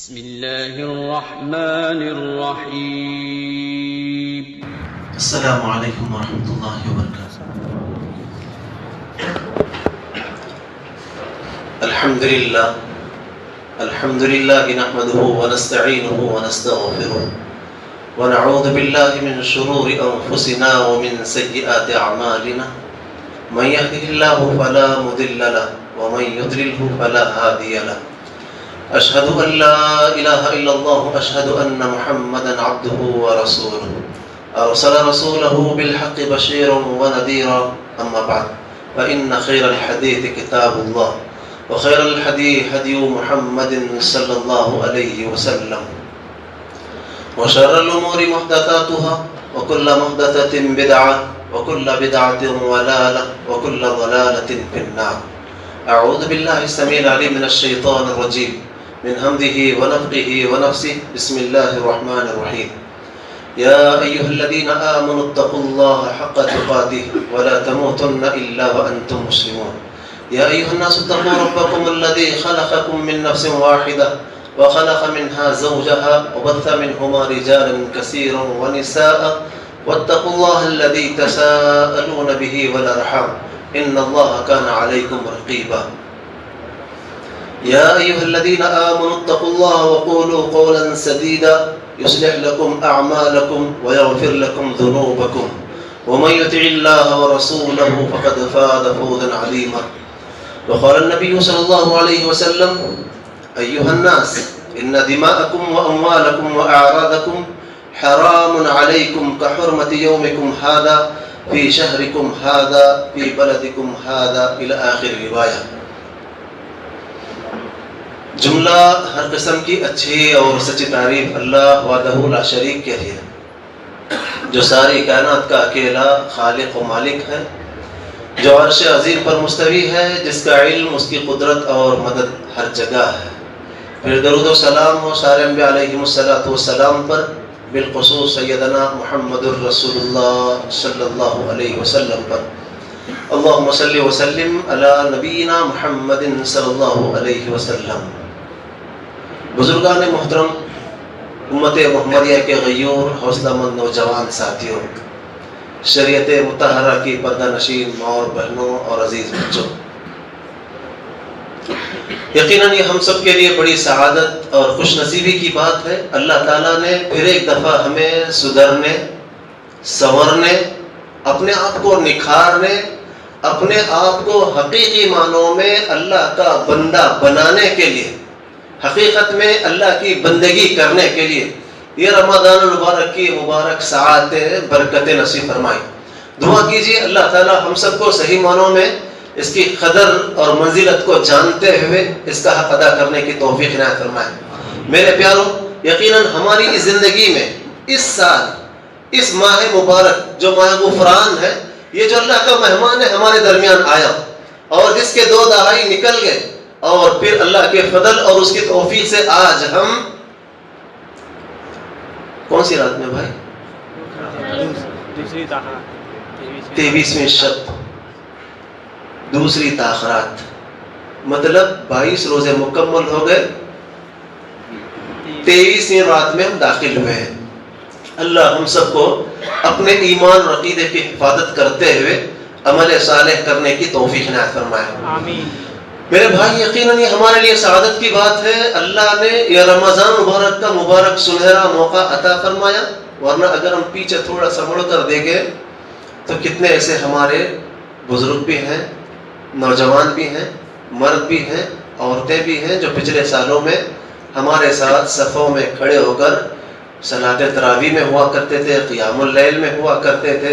بسم الله الرحمن الرحيم. السلام عليكم ورحمة الله وبركاته. الحمد لله نحمده ونستعينه ونستغفره ونعوذ بالله من شرور أنفسنا ومن سيئات أعمالنا. من يهده الله فلا مضل له ومن يضلله فلا هادي له. أشهد أن لا إله إلا الله أشهد أن محمدا عبده ورسوله أرسل رسوله بالحق بشيرا ونذيرا. أما بعد فإن خير الحديث كتاب الله وخير الهدي هدي محمد صلى الله عليه وسلم وشر الأمور محدثاتها وكل محدثة بدعة وكل بدعة ضلالة وكل ضلالة في النار. أعوذ بالله السميع العليم من الشيطان الرجيم من همزه ونفخه ونفسه. بسم الله الرحمن الرحيم. يا أيها الذين آمنوا اتقوا الله حق تقاته ولا تموتن إلا وأنتم مسلمون. يا أيها الناس اتقوا ربكم الذي خلقكم من نفس واحدة وخلق منها زوجها وبث منهما رجالا كثيرا ونساء واتقوا الله الذي تساءلون به والأرحام إن الله كان عليكم رقيبا. يا أيها الذين آمنوا اتقوا الله وقولوا قولا سديدا يصلح لكم أعمالكم ويغفر لكم ذنوبكم ومن يطع الله ورسوله فقد فاز فوزا عظيما. وقال النبي صلى الله عليه وسلم: أيها الناس إن دماءكم وأموالكم وأعراضكم حرام عليكم كحرمة يومكم هذا في شهركم هذا في بلدكم هذا إلى آخر روایہ. جملہ ہر قسم کی اچھی اور سچی تعریف اللہ وحدہ لا شریک کے لیے جو ساری کائنات کا اکیلا خالق و مالک ہے، جو عرش عظیم پر مستوی ہے، جس کا علم، اس کی قدرت اور مدد ہر جگہ ہے. پھر درود و سلام ہو سارے انبیاء علیہم السلام پر، بالخصوص سیدنا محمد الرسول اللہ صلی اللہ علیہ وسلم پر. اللہم صلی وسلم علی نبینا محمد صلی اللہ علیہ وسلم. بزرگان محترم، امت محمدیہ کے غیور حوصلہ مند نوجوان ساتھیوں، شریعت مطہرہ کی پردہ نشین ماں اور بہنوں اور عزیز بچوں، یقیناً یہ ہم سب کے لیے بڑی سعادت اور خوش نصیبی کی بات ہے. اللہ تعالیٰ نے پھر ایک دفعہ ہمیں سدھرنے، سنورنے، اپنے آپ کو نکھارنے، اپنے آپ کو حقیقی معنوں میں اللہ کا بندہ بنانے کے لیے، حقیقت میں اللہ کی بندگی کرنے کے لیے یہ رمضان المبارک کی مبارک ساعتیں برکتیں نصیب فرمائی. دعا کیجیے اللہ تعالیٰ ہم سب کو صحیح معنوں میں اس کی قدر اور منزلت کو جانتے ہوئے اس کا حق ادا کرنے کی توفیق عنایت فرمائے. میرے پیاروں، یقیناً ہماری اس زندگی میں اس سال، اس ماہ مبارک جو ماہ غفران ہے، یہ جو اللہ کا مہمان ہے ہمارے درمیان آیا اور جس کے 2 دہائی نکل گئے، اور پھر اللہ کے فضل اور اس کی توفیق سے آج ہم کون سی رات میں بھائی؟ 23ویں شب، دوسری تاخرات، مطلب 22 روزے مکمل ہو گئے، 23ویں رات میں ہم داخل ہوئے ہیں. اللہ ہم سب کو اپنے ایمان اور عقیدے کی حفاظت کرتے ہوئے عمل صالح کرنے کی توفیق عنایت فرمائے. آمین. میرے بھائی، یقیناً یہ ہمارے لیے سعادت کی بات ہے. اللہ نے یہ رمضان مبارک کا مبارک سنہرا موقع عطا فرمایا، ورنہ اگر ہم پیچھے تھوڑا سا مڑ کر دیکھیں تو کتنے ایسے ہمارے بزرگ بھی ہیں، نوجوان بھی ہیں، مرد بھی ہیں، عورتیں بھی ہیں جو پچھلے سالوں میں ہمارے ساتھ صفوں میں کھڑے ہو کر صلاۃ تراویح میں ہوا کرتے تھے، قیام اللیل میں ہوا کرتے تھے،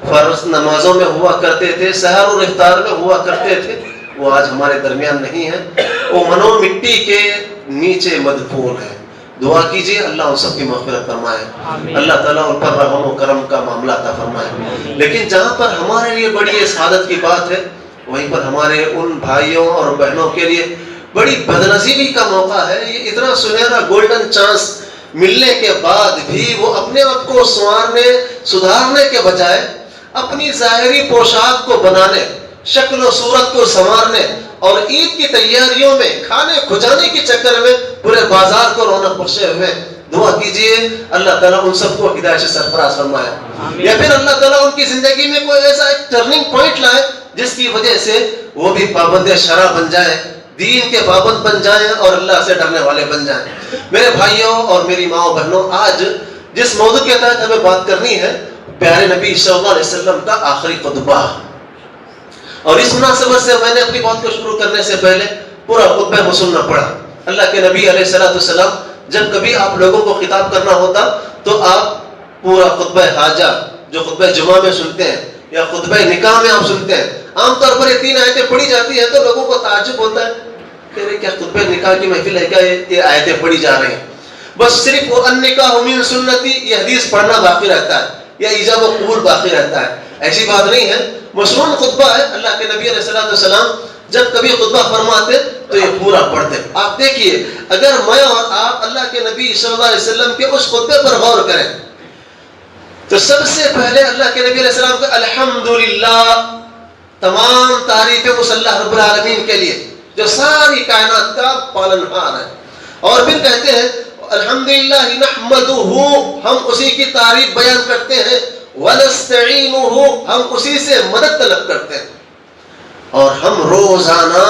فرض نمازوں میں ہوا کرتے تھے، سحر اور افطار میں ہوا کرتے تھے. وہ آج ہمارے درمیان نہیں ہے، وہ منو مٹی کے نیچے مدفون ہے. دعا کیجیے اللہ ان سب کی مغفرت فرمائے، اللہ تعالیٰ ان پر رحم و کرم کا معاملہ عطا فرمائے. لیکن جہاں پر ہمارے لیے بڑی سعادت کی بات ہے، وہیں پر ہمارے ان بھائیوں اور بہنوں کے لیے بڑی بدنصیبی کا موقع ہے. یہ اتنا سنہرا گولڈن چانس ملنے کے بعد بھی وہ اپنے آپ کو سنوارنے، سدھارنے کے بجائے اپنی ظاہری پوشاک کو بنانے، شکل و صورت کو سنوارنے اور عید کی تیاریوں میں کھانے کھجانے کے چکر میں پورے بازار کو رونق بخشے ہوئے دعا کیجئے اللہ تعالیٰ ان سب کو ہدایت سے سرفراز فرمائے، یا پھر اللہ تعالیٰ ان کی زندگی میں کوئی ایسا ایک ٹرننگ پوائنٹ لائے جس کی وجہ سے وہ بھی پابند شرع بن جائے، دین کے پابند بن جائیں اور اللہ سے ڈرنے والے بن جائیں۔ میرے بھائیوں اور میری ماؤں بہنوں، آج جس موضوع کے تحت ہمیں بات کرنی ہے پیارے نبی صلی اللہ علیہ وسلم کا آخری خطبہ، اور اس مناسبت سے میں نے اپنی بات کو شروع کرنے سے پہلے پورا خطبہ کو سننا پڑا۔ اللہ کے نبی علیہ السلام جب کبھی آپ لوگوں کو خطاب کرنا ہوتا تو آپ پورا خطبہ حاجہ جو خطبہ جمعہ میں سنتے ہیں یا خطبہ نکاح میں آپ سنتے ہیں، عام طور پر یہ 3 آیتیں پڑھی جاتی ہیں تو لوگوں کو تعجب ہوتا ہے کہ کیا خطبہ نکاح کی محفل ہے، کیا یہ آیتیں پڑھی جا رہی ہیں؟ بس صرف وہ النکاح من سنتی یہ حدیث پڑھنا باقی رہتا ہے یا ایجاب و قبول باقی رہتا ہے، ایسی بات نہیں ہے۔ مصنون خطبہ ہے، اللہ کے نبی علیہ السلام جب کبھی خطبہ فرماتے تو یہ پورا پڑھتے۔ آپ دیکھیے اگر میں اور آپ اللہ کے نبی صلی اللہ علیہ وسلم کے اس خطبے پر غور کریں تو سب سے پہلے اللہ کے نبی علیہ السلام کا الحمدللہ، تمام تعریفیں اس اللہ رب العالمین کے لیے جو ساری کائنات کا پالنہار ہے، اور پھر کہتے ہیں الحمدللہ نحمدہ، ہم اسی کی تعریف بیان کرتے ہیں، ونستعینہ، ہم اسی سے مدد طلب کرتے ہیں، اور ہم روزانہ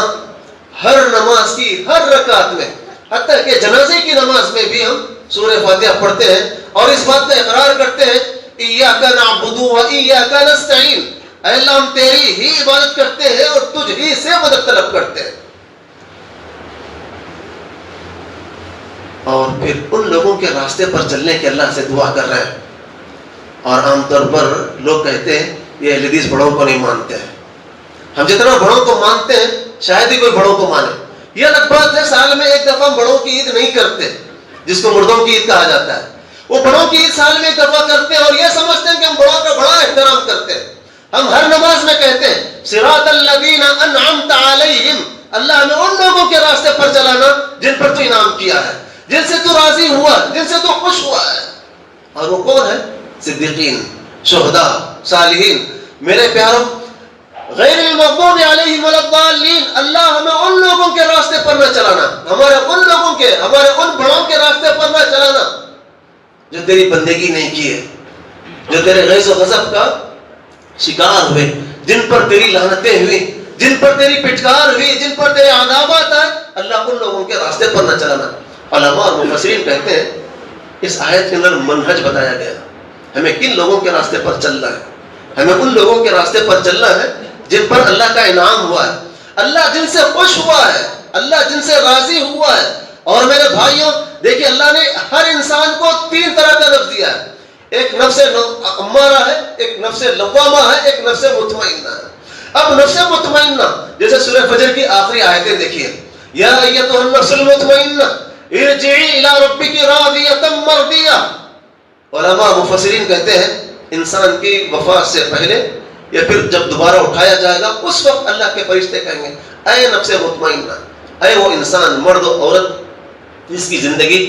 ہر نماز کی ہر رکعت میں حتیٰ کہ جنازے کی نماز میں بھی ہم سورہ فاتحہ پڑھتے ہیں اور اس بات کا اقرار کرتے ہیں ایاک نعبد و ایاک نستعین، اے اللہ ہم تیری ہی عبادت کرتے ہیں اور تجھ ہی سے مدد طلب کرتے ہیں۔ اور پھر ان لوگوں کے راستے پر چلنے کے اللہ سے دعا کر رہے ہیں، اور عام طور پر لوگ کہتے ہیں یہ اہل حدیث بڑوں کو نہیں مانتے ہیں، ہم جتنا بڑوں کو مانتے ہیں شاید ہی کوئی بڑوں کو مانے۔ یہ الگ بات ہے سال میں ایک دفعہ بڑوں کی عید نہیں کرتے جس کو مردوں کی عید کہا جاتا ہے، وہ بڑوں کی عید سال میں ایک دفعہ کرتے ہیں اور یہ سمجھتے ہیں کہ ہم بڑوں کا بڑا احترام کرتے ہیں۔ ہم ہر نماز میں کہتے ہیں صراط الذین انعمت علیہم، اللہ ہمیں ان لوگوں کے راستے پر چلانا جن پر تو انعام کیا ہے، جن سے تو راضی ہوا، جن سے تو خوش ہوا ہے، اور وہ کون ہے؟ صدیقین، شہداء، صالحین۔ میرے پیاروں، غیر المغضوب علیہم ولا الضالین، اللہ ہمیں ان لوگوں کے راستے پر نہ چلانا، ہمارے ان بڑوں کے راستے پر نہ چلانا جو تیری بندگی نہیں کی ہے، جو تیرے غیظ و غضب کا شکار ہوئے، جن پر تیری لعنتیں ہوئی، جن پر تیری پٹکار ہوئی، جن پر تیرے عذابات آئے، اللہ ان لوگوں کے راستے پر نہ چلانا۔ علماء اور مفسرین کہتے ہیں اس آیت کے اندر منہج بتایا گیا، ہمیں کن لوگوں کے راستے پر چلنا ہے، ہمیں ان لوگوں کے راستے پر چلنا ہے جن پر اللہ کا انعام ہوا ہے، اللہ جن سے خوش ہوا ہے، اللہ جن سے راضی ہوا ہے۔ اور میرے بھائیوں دیکھیے اللہ نے ہر انسان کو 3 طرح کا نفس دیا ہے، ایک نفس امارہ ہے، ایک نفس لوامہ ہے، ایک نفس مطمئنہ ہے۔ اب نفس مطمئنہ جیسے سورہ فجر کی آخری آیتیں دیکھیے، یا ایتھا النفس المطمئنہ ارجعی الی ربک راضیۃ مرضیہ۔ علماء مفسرین کہتے ہیں انسان کی وفات سے پہلے یا پھر جب دوبارہ اٹھایا جائے گا اس وقت اللہ کے فرشتے کہیں گے اے نفس مطمئنہ، اے وہ انسان مرد و عورت جس کی زندگی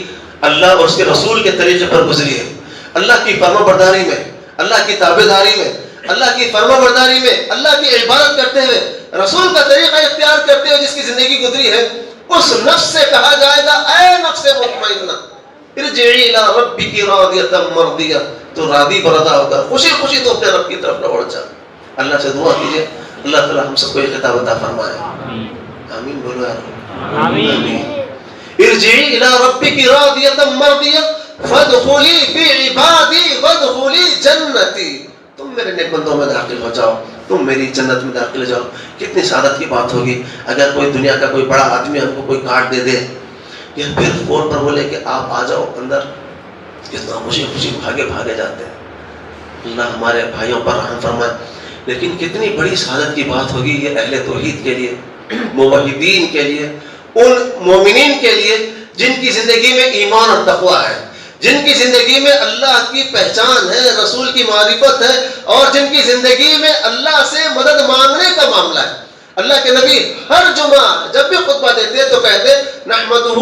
اللہ اور اس کے رسول کے طریقے پر گزری ہے، اللہ کی فرما برداری میں، اللہ کی تابعداری میں، اللہ کی فرما برداری میں، اللہ کی عبادت کرتے ہوئے، رسول کا طریقہ اختیار کرتے ہوئے جس کی زندگی گزری ہے، اس نفس سے کہا جائے گا اے نفس مطمئنہ ارجعی الی ربک راضیۃ مرضیہ، تو راضی برضا ہو کر خوشی خوشی تو اپنے رب کی طرف لوٹ جا۔ اللہ سے دعا کیجئے اللہ تعالی ہم سب کو یہ خطاب عطا فرمائے، آمین بولو یا رب، آمین۔ ارجعی الی ربک راضیۃ مرضیہ فادخلی فی عبادی وادخلی جنتی، تم میرے نیک بندوں میں داخل ہو جاؤ، تم میری جنت میں داخل ہو جاؤ۔ کتنی سعادت کی بات ہوگی اگر کوئی دنیا کا کوئی بڑا آدمی ہم کو کوئی کارڈ دے دے یا پھر فون پر بولے کہ آپ آ جاؤ اندر، کتنا خوشی خوشی بھاگے بھاگے جاتے ہیں۔ اللہ ہمارے بھائیوں پر رحم فرمائے۔ لیکن کتنی بڑی سعادت کی بات ہوگی یہ اہل توحید کے لیے، موحدین کے لیے، ان مومنین کے لیے جن کی زندگی میں ایمان اور تقوی ہے، جن کی زندگی میں اللہ کی پہچان ہے، رسول کی معرفت ہے، اور جن کی زندگی میں اللہ سے مدد مانگنے کا معاملہ ہے۔ اللہ کے نبی ہر جمعہ جب بھی خطبہ دیتے تو کہتے نحمدہ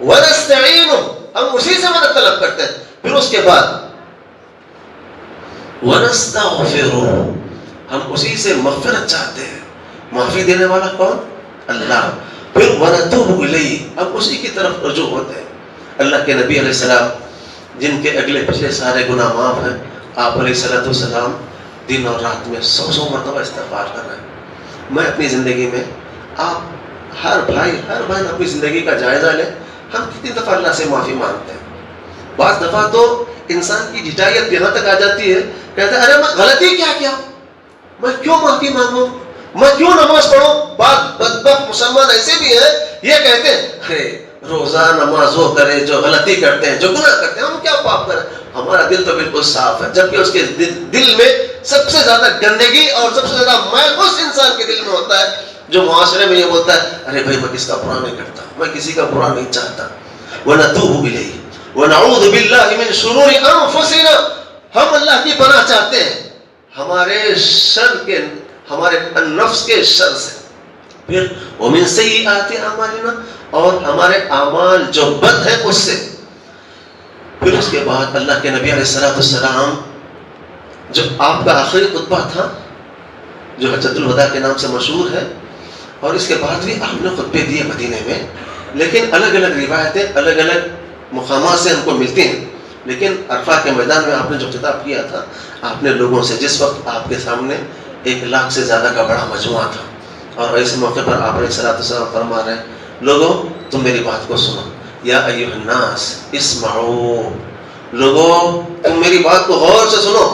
ونستعینہ، ہم اسی سے مدد طلب کرتے ہیں۔ پھر اس کے بعد ونستغفرہ، ہم اسی سے مغفرت چاہتے ہیں۔ معافی دینے والا کون؟ اللہ. پھر وَنَتُوبُ إِلَيْهِ, اب اسی کی طرف رجوع ہوتے ہیں. اللہ کے نبی علیہ السلام جن کے اگلے پچھلے سارے گناہ معاف ہیں, آپ علیہ السلام دن اور رات میں 100 مرتبہ استغفار کر رہے ہیں. میں اپنی زندگی میں, آپ ہر بھائی اپنی زندگی کا جائزہ لیں, ہم کتنی دفعہ اللہ سے معافی مانگتے ہیں. بعض دفعہ تو انسان کی ڈٹائیت یہاں تک آ جاتی ہے, کہتا ہے ارے میں غلطی کیا کیا, میں کیوں معافی مانگوں, میں کیوں نماز پڑھوں. بعض بدبخت مسلمان ایسے بھی ہیں, یہ کہتے ہیں ارے روزہ نماز وہ کرے جو غلطی کرتے ہیں, جو گناہ کرتے ہیں, ہم کیا پاپ کریں, ہمارا دل تو بالکل صاف ہے. جبکہ اس کے دل میں سب سے زیادہ گندگی اور سب سے زیادہ میل اس انسان کے دل میں ہوتا ہے جو معاشرے میں یہ بولتا ہے ارے بھائی میں کس کا برا نہیں کرتا, میں کسی کا برا نہیں چاہتا. وَنَتُوبُ إِلَيْهِ وَنَعُوذُ بِاللَّهِ مِن شُرُورِ أَنفُسِنَا, ہم اللہ کی پناہ چاہتے ہیں ہمارے شر کے, ہمارے نفس کے شر سے. پھر وَمِن سَيِّئَاتِ أَعْمَالِنَا, اور ہمارے اعمال جو بد ہیں اس سے. پھر اس کے بعد اللہ کے نبی علیہ السلام جو آپ کا آخری خطبہ تھا جو حجۃ الوداع کے نام سے مشہور ہے, اور اس کے بعد بھی آپ نے خطبے دیے مدینے میں, لیکن الگ الگ روایتیں الگ الگ مقامات سے ہم کو ملتی ہیں. لیکن عرفہ کے میدان میں آپ نے جو خطاب کیا تھا, آپ نے لوگوں سے, جس وقت آپ کے سامنے 1 لاکھ سے زیادہ کا بڑا مجموعہ تھا, اور ایسے موقع پر آپ علیہ السلام فرما رہے ہیں لوگوں تم میری بات کو سنو, یا ایھا الناس اسمعوا, لوگوں تم میری بات کو غور سے سنو.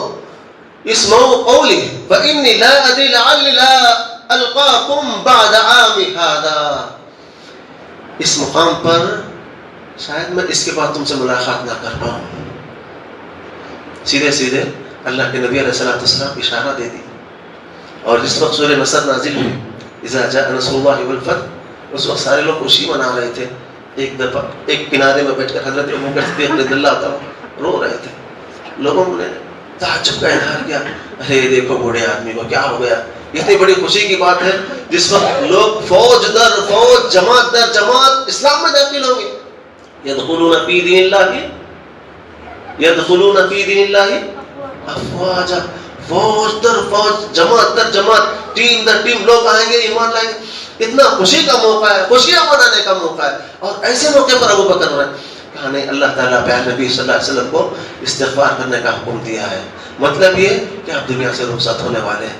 اسمعوا قولی فإنی لا ادری لعلی لا القاکم بعد عام ھذا, اس مقام پر شاید میں اس کے بعد تم سے ملاقات نہ کر پاؤں. سیدھے سیدھے اللہ کے نبی علیہ السلام اشارہ دے دی, اور جس وقت سورہ نصر نازل ہوئی, اذا جاء نصر اللہ والفتح, اس وقت سارے لوگ خوشی منا رہے تھے. ایک دفعہ ایک کنارے میں بیٹھ کر حضرت ابوبکر صدیق رضی اللہ تعالیٰ رو رہے تھے. لوگوں نے تعجب کا اظہار کیا, ارے دیکھو بوڑھے آدمی کو کیا ہو گیا. اتنی بڑی خوشی کی بات ہے جس وقت لوگ فوج در فوج, جماعت در جماعت اسلام میں داخل ہوں گے. يدخلون في دين الله افواجا, فوج در فوج, جماعت در جماعت, ٹیم در ٹیم لوگ آئیں گے, ایمان لائیں گے. اتنا خوشی کا موقع ہے, خوشیاں منانے کا موقع ہے. اور ایسے موقع پر ابوبکر نے کہا نہیں, اللہ تعالیٰ پیارے نبی صلی اللہ علیہ وسلم کو استغفار کرنے کا حکم دیا ہے. مطلب یہ کہ آپ دنیا سے رخصت ہونے والے ہیں.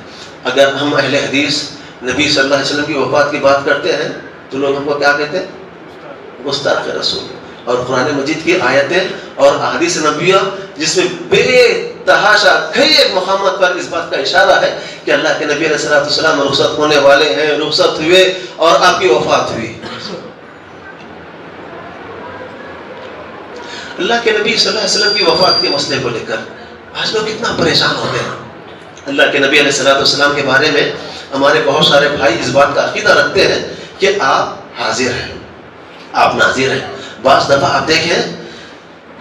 اگر ہم اہل حدیث نبی صلی اللہ علیہ وسلم کی وفات کی بات کرتے ہیں تو لوگ ہم کو کیا کہتے ہیں, گستاخ رسول. اور قرآن مجید کی آیتیں اور احادیث نبویہ جس میں بے تحاشا کئی ایک مقامات پر اس بات کا اشارہ ہے کہ اللہ کے نبی علیہ السلام رخصت ہونے والے ہیں, رخصت ہوئے اور آپ کی وفات ہوئی. اللہ کے نبی صلی اللہ علیہ وسلم کی وفات کے مسئلے کو لے کر آج لوگ کتنا پریشان ہوتے ہیں. اللہ کے نبی علیہ السلام کے بارے میں ہمارے بہت سارے بھائی اس بات کا عقیدہ رکھتے ہیں کہ آپ حاضر ہیں, آپ ناظر ہیں. بعض دفعہ آپ دیکھیں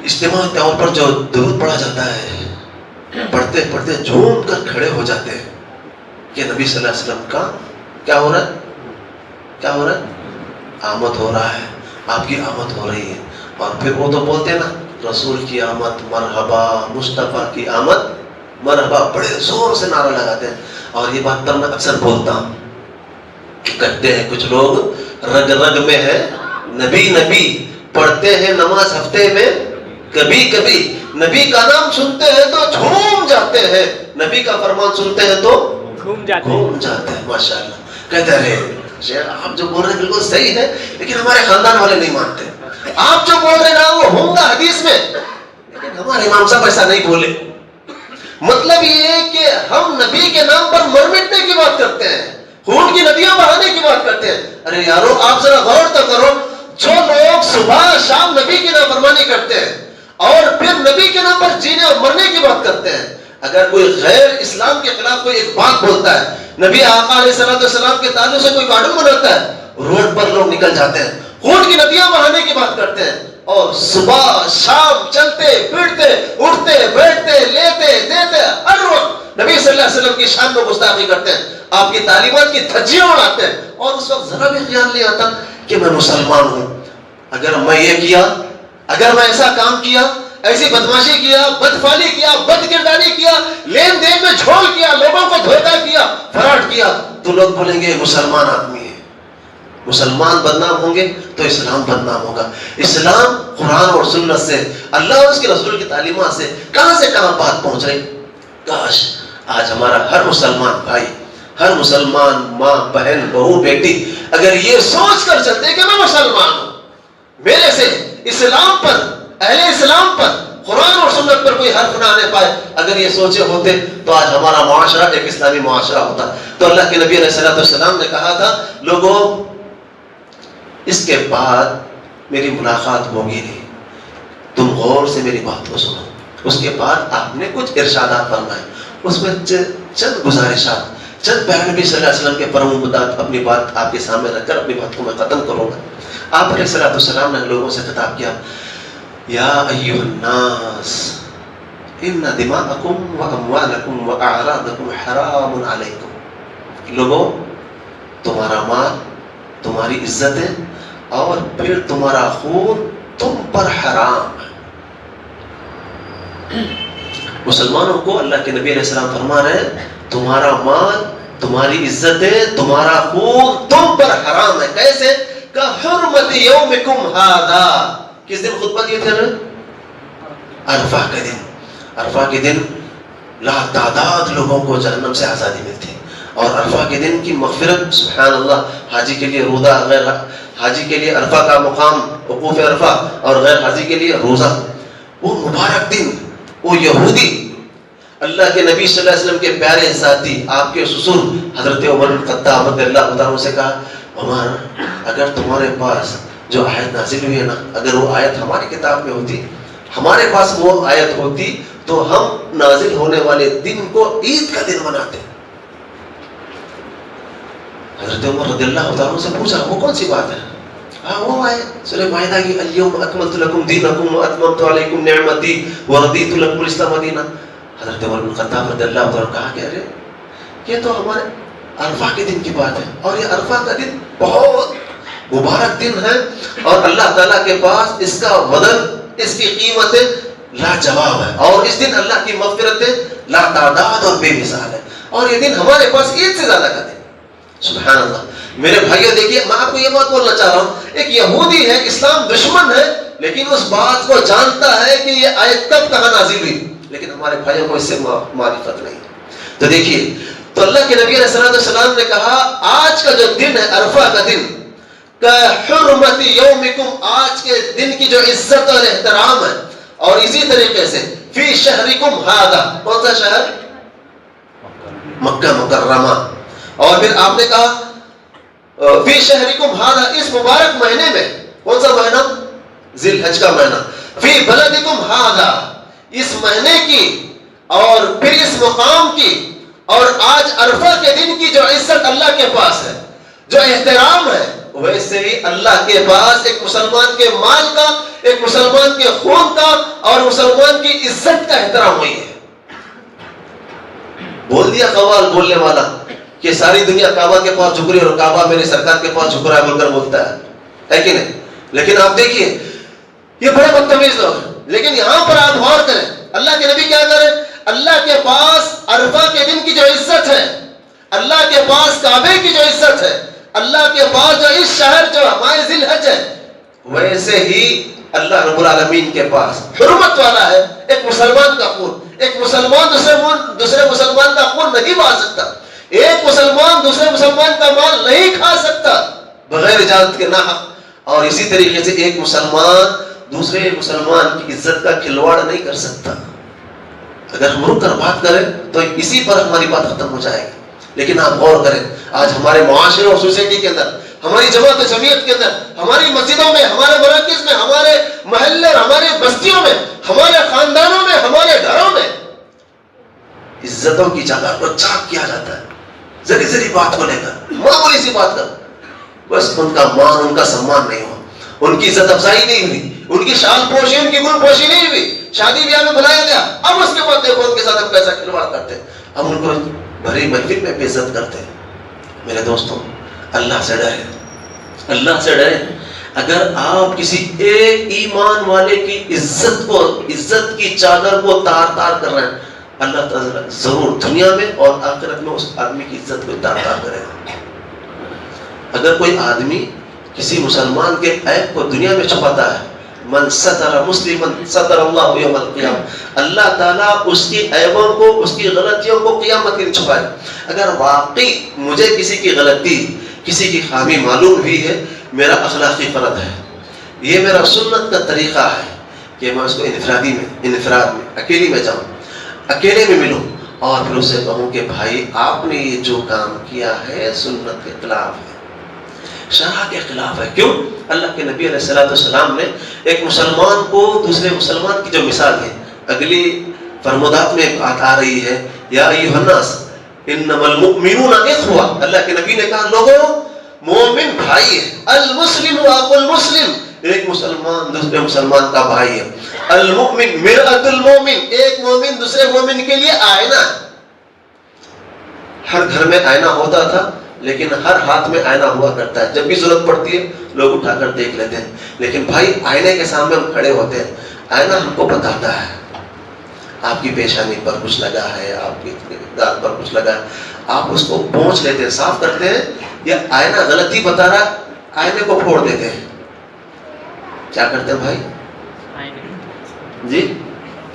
اجتماع کے طور پر جو درود پڑھا جاتا ہے, پڑھتے پڑھتے جھوم کر کھڑے ہو جاتے ہیں کہ نبی صلی اللہ علیہ وسلم کا کیا ہو رہا ہے, کیا ہو رہا ہے, آمد ہو رہا ہے, آپ کی آمد ہو رہی ہے. اور پھر وہ تو بولتے ہیں نا, رسول کی آمد مرحبا, مصطفیٰ کی آمد مرحبا, بڑے زور سے نعرہ لگاتے ہیں. اور یہ بات پر میں اکثر بولتا ہوں کہ کہتے ہیں کچھ لوگ رگ رگ میں ہے نبی نبی, پڑھتے ہیں نماز ہفتے میں کبھی کبھی, نبی کا نام سنتے ہیں تو جھوم جاتے ہیں, نبی کا فرمان سنتے ہیں تو گھوم جاتے ہیں. ماشاءاللہ. کہتے ہیں شیخ آپ جو بول رہے ہیں بالکل صحیح ہے, لیکن ہمارے خاندان والے نہیں مانتے. آپ جو بول رہے ہیں نا وہ ہوں گا حدیث میں, لیکن ہمارے امام صاحب ایسا نہیں بولے. مطلب یہ ہے کہ ہم نبی کے نام پر مر مٹنے کی بات کرتے ہیں, خون کی ندیاں بہانے کی بات کرتے ہیں. ارے یارو آپ ذرا غور تو کرو, جو لوگ صبح شام نبی کی نافرمانی کرتے ہیں اور پھر نبی کے نام پر جینے اور مرنے کی بات کرتے ہیں, اگر کوئی غیر اسلام کے خلاف کوئی ایک بات بولتا ہے, نبی آقا علیہ السلام کے تعلق سے کوئی کارٹون بناتا ہے, روڈ پر لوگ نکل جاتے ہیں, خون کی ندیاں بہانے کی بات کرتے ہیں. اور صبح شام چلتے پھرتے اٹھتے بیٹھتے لیتے دیتے ہر وقت نبی صلی اللہ علیہ وسلم کی شان میں گستاخی کرتے ہیں, آپ کی تعلیمات کی دھجیاں اڑاتے ہیں. اور اس وقت ذرا بھی خیال نہیں آتا کہ میں مسلمان ہوں. اگر میں یہ کیا, اگر میں ایسا کام کیا, ایسی بدماشی کیا, بدفعلی کیا, بد کرداری کیا, لین دین میں جھول کیا, لوگوں کو دھوکہ کیا, فراڈ کیا, تو لوگ بولیں گے مسلمان آدمی ہے. مسلمان بدنام ہوں گے تو اسلام بدنام ہوگا. اسلام قرآن اور سنت سے, اللہ اور اس کے رسول کی تعلیمات سے کہاں بات پہنچ رہی. کاش آج ہمارا ہر مسلمان بھائی, ہر مسلمان ماں, بہن, بہو, بیٹی اگر یہ سوچ کر چلتے کہ میں مسلمان ہوں, میرے سے اسلام پر, اہل اسلام پر, قرآن اور سنت پر کوئی حرف نہ آنے پائے, اگر یہ سوچے ہوتے تو آج ہمارا معاشرہ ایک اسلامی معاشرہ ہوتا. تو اللہ کے نبی علیہ السلام نے کہا تھا, لوگوں اس کے بعد میری ملاقات ہوگی نہیں, تم غور سے میری بات کو سنو. اس کے بعد آپ نے کچھ ارشادات فرمائے, اس میں چند گزارشات, چند پیارے نبی صلی اللہ علیہ وسلم کے فرمودات اپنی بات آپ کے سامنے رکھ کر اپنی بات کو میں ختم کروں گا. آپ علیہ السلام نے لوگوں سے خطاب کیا, یا ایھا الناس ان دماءکم واموالکم واعراضکم حرام علیکم. لوگوں, تمہارا مال, تمہاری عزتیں اور پھر تمہارا خون تم پر حرام ہے. مسلمانوں کو اللہ کے نبی علیہ السلام فرما رہے ہیں, تمہارا مال, تمہاری عزتیں, تمہارا خون تم پر حرام ہے. کیسے؟ کہ حرمت یومکم ھذا. کس دن خطبہ دیے تھے؟ عرفہ کے دن. عرفہ کے دن لا تعداد لوگوں کو جہنم سے آزادی ملتی ہے, اور عرفہ کے دن کی مغفرت, سبحان اللہ, حاجی کے لیے روزہ, غیر حاجی کے لیے عرفہ کا مقام وقوف عرفہ, اور غیر حاجی کے لیے روزہ. وہ مبارک دن, وہ یہودی اللہ کے نبی صلی اللہ علیہ وسلم کے پیارے ساتھی, آپ کے سسر حضرت عمر بن خطاب رضی اللہ عنہ سے کہا, عمر اگر تمہارے پاس جو آیت نازل ہوئی ہے نا, اگر وہ آیت ہماری کتاب میں ہوتی, ہمارے پاس وہ آیت ہوتی, تو ہم نازل ہونے والے دن کو عید کا دن مناتے. حضرت عمر رضی اللہ عنہ سے پوچھا, وہ کون سی بات ہے؟ وہ آیت سورہ مائدہ کی, الیوم اکملت لکم دینکم واتممت علیکم نعمتی ورضیت لکم الاسلام دینا. حضرت عمر بن خطاب رضی اللہ عنہ کہا کہ ارے یہ تو ہمارے عرفہ کے دن کی بات ہے, اور یہ عرفہ کا دن بہت مبارک دن ہے, اور اللہ تعالیٰ کے پاس اس کا وزن, اس کی قیمتیں لاجواب ہے, اور اس دن اللہ کی مغفرتیں لا تعداد اور بے مثال ہے, اور یہ دن ہمارے پاس عید سے زیادہ کا دن. سبحان اللہ. میرے بھائیو دیکھیے, میں آپ کو یہ بات بولنا چاہ رہا ہوں, ایک یہودی ہے, اسلام دشمن ہے, لیکن اس بات کو جانتا ہے کہ یہ آیت کب کہاں نازل ہوئی, لیکن ہمارے بھائیوں کو اس سے معرفت نہیں. تو دیکھیے, تو اللہ کے نبی علیہ السلام نے کہا, آج کا جو دن ہے عرفہ کا دن, کہ حرمت یومکم, آج کے دن کی جو عزت اور احترام ہے, اور اسی طریقے سے فی شہرکم ھذا, کون سا شہر؟ مکہ مکرمہ. اور پھر آپ نے کہا فی شہرکم ھذا, اس مبارک مہینے میں, کون سا مہینہ؟ ذی الحج کا مہینہ. فی بلدکم ھذا, اس مہینے کی اور پھر اس مقام کی, اور آج عرفہ کے دن کی جو عزت اللہ کے پاس ہے, جو احترام ہے, ویسے ہی اللہ کے پاس ایک مسلمان کے مال کا, ایک مسلمان کے خون کا, اور مسلمان کی عزت کا احترام ہوئی ہے. بول دیا قوال بولنے والا کہ ساری دنیا کعبہ کے پاس جھک رہی ہے, اور کعبہ میرے سرکار کے پاس جھک رہا ہے بول کر بولتا ہے کہ نہیں؟ لیکن آپ دیکھیے, یہ بڑے بدتمیز لوگ ہیں. لیکن یہاں پر آپ غور کریں, اللہ کے نبی کیا کریں, اللہ کے پاس عرفہ کے دن کی جو عزت ہے, اللہ کے پاس کعبے کی جو عزت ہے, اللہ کے پاس جو اس شہر جو ہمارے ذی الحج ہے, ویسے ہی اللہ رب العالمین کے پاس حرمت والا ہے ایک مسلمان کا خون. ایک مسلمان دوسرے مسلمان کا خون نہیں بہا سکتا, ایک مسلمان دوسرے مسلمان کا مال نہیں کھا سکتا بغیر اجازت کے ناحق, اور اسی طریقے سے ایک مسلمان دوسرے مسلمان کی عزت کا کھلواڑ نہیں کر سکتا. اگر ہم رک کر بات کریں تو اسی پر ہماری بات ختم ہو جائے گی. لیکن آپ غور کریں, آج ہمارے معاشرے اور سوسائٹی کے اندر, ہماری جماعت جمعیت کے اندر, ہماری مسجدوں میں, ہمارے مراکز میں, ہمارے محلے اور ہماری بستیوں میں, ہمارے خاندانوں میں, ہمارے گھروں میں عزتوں کی جگہ کو چاک کیا جاتا ہے, ذری ذری بات کو لے کر, معمولی سی بات کر, بس ان کا مان, ان کا سمان نہیں ہوا, ان کی عزت افزائی نہیں ہوئی, ان کی شان پوشی, ان کی گل پوشی نہیں ہوئی, شادی بیاہ میں بلایا گیا, اب اس کے بعد دیکھو ان کے ساتھ ہم کیسا کھلواڑ کرتے ہیں, ہم ان کو بھری محفل میں بے عزت کرتے ہیں. میرے دوستوں, اللہ سے ڈریں, اللہ سے ڈریں. اگر آپ کسی ایک ایمان والے کی عزت کی چادر کو تار تار کر رہے ہیں, اللہ تعالیٰ ضرور دنیا میں اور آخرت میں اس آدمی کی عزت کو تار تار کرے گا. اگر کوئی آدمی کسی مسلمان کے عیب کو دنیا میں چھپاتا ہے، من ستر مسلمن ستر اللہ یوم القیامہ، اللہ تعالیٰ اس کی عیبوں کو، اس کی غلطیوں کو قیامت کے دن چھپائے۔ اگر واقعی مجھے کسی کی غلطی، کسی کی خامی معلوم ہوئی ہے، میرا اخلاقی فرض ہے، یہ میرا سنت کا طریقہ ہے کہ میں اس کو انفراد میں اکیلی میں جاؤں، اکیلے میں ملوں اور پھر اس سے کہوں کہ بھائی آپ نے یہ جو کام کیا ہے سنت کے خلاف ہے، شرع کے خلاف ہے۔ کیوں؟ اللہ کے نبی علیہ السلام نے ایک مسلمان کو دوسرے مسلمان کی جو مثال ہے، اگلی فرمودات میں بات آ رہی ہے، یا ایھا الناس انما المؤمنون اخوہ، اللہ کے نبی نے کہا لوگوں مومن بھائی ہے، المسلم اخو المسلم، ایک مسلمان دوسرے مسلمان کا بھائی ہے، المؤمن مرآۃ المؤمن، ایک مومن دوسرے مومن کے لیے آئینہ ہے۔ ہر گھر میں آئینہ ہوتا تھا لیکن ہر ہاتھ میں آئینہ ہوا کرتا ہے، جب بھی ضرورت پڑتی ہے لوگ اٹھا کر دیکھ لیتے ہیں، لیکن بھائی آئینے کے سامنے ہم کھڑے ہوتے ہیں، آئینہ ہم کو بتاتا ہے آپ کی پیشانی پر کچھ لگا ہے، آپ کی دانت پر کچھ لگا ہے، آپ اس کو پونچھ لیتے ہیں، صاف کرتے ہیں، یا آئینہ غلطی بتا رہا ہے آئینے کو پھوڑ دیتے ہیں؟ کیا کرتے ہیں بھائی؟ جی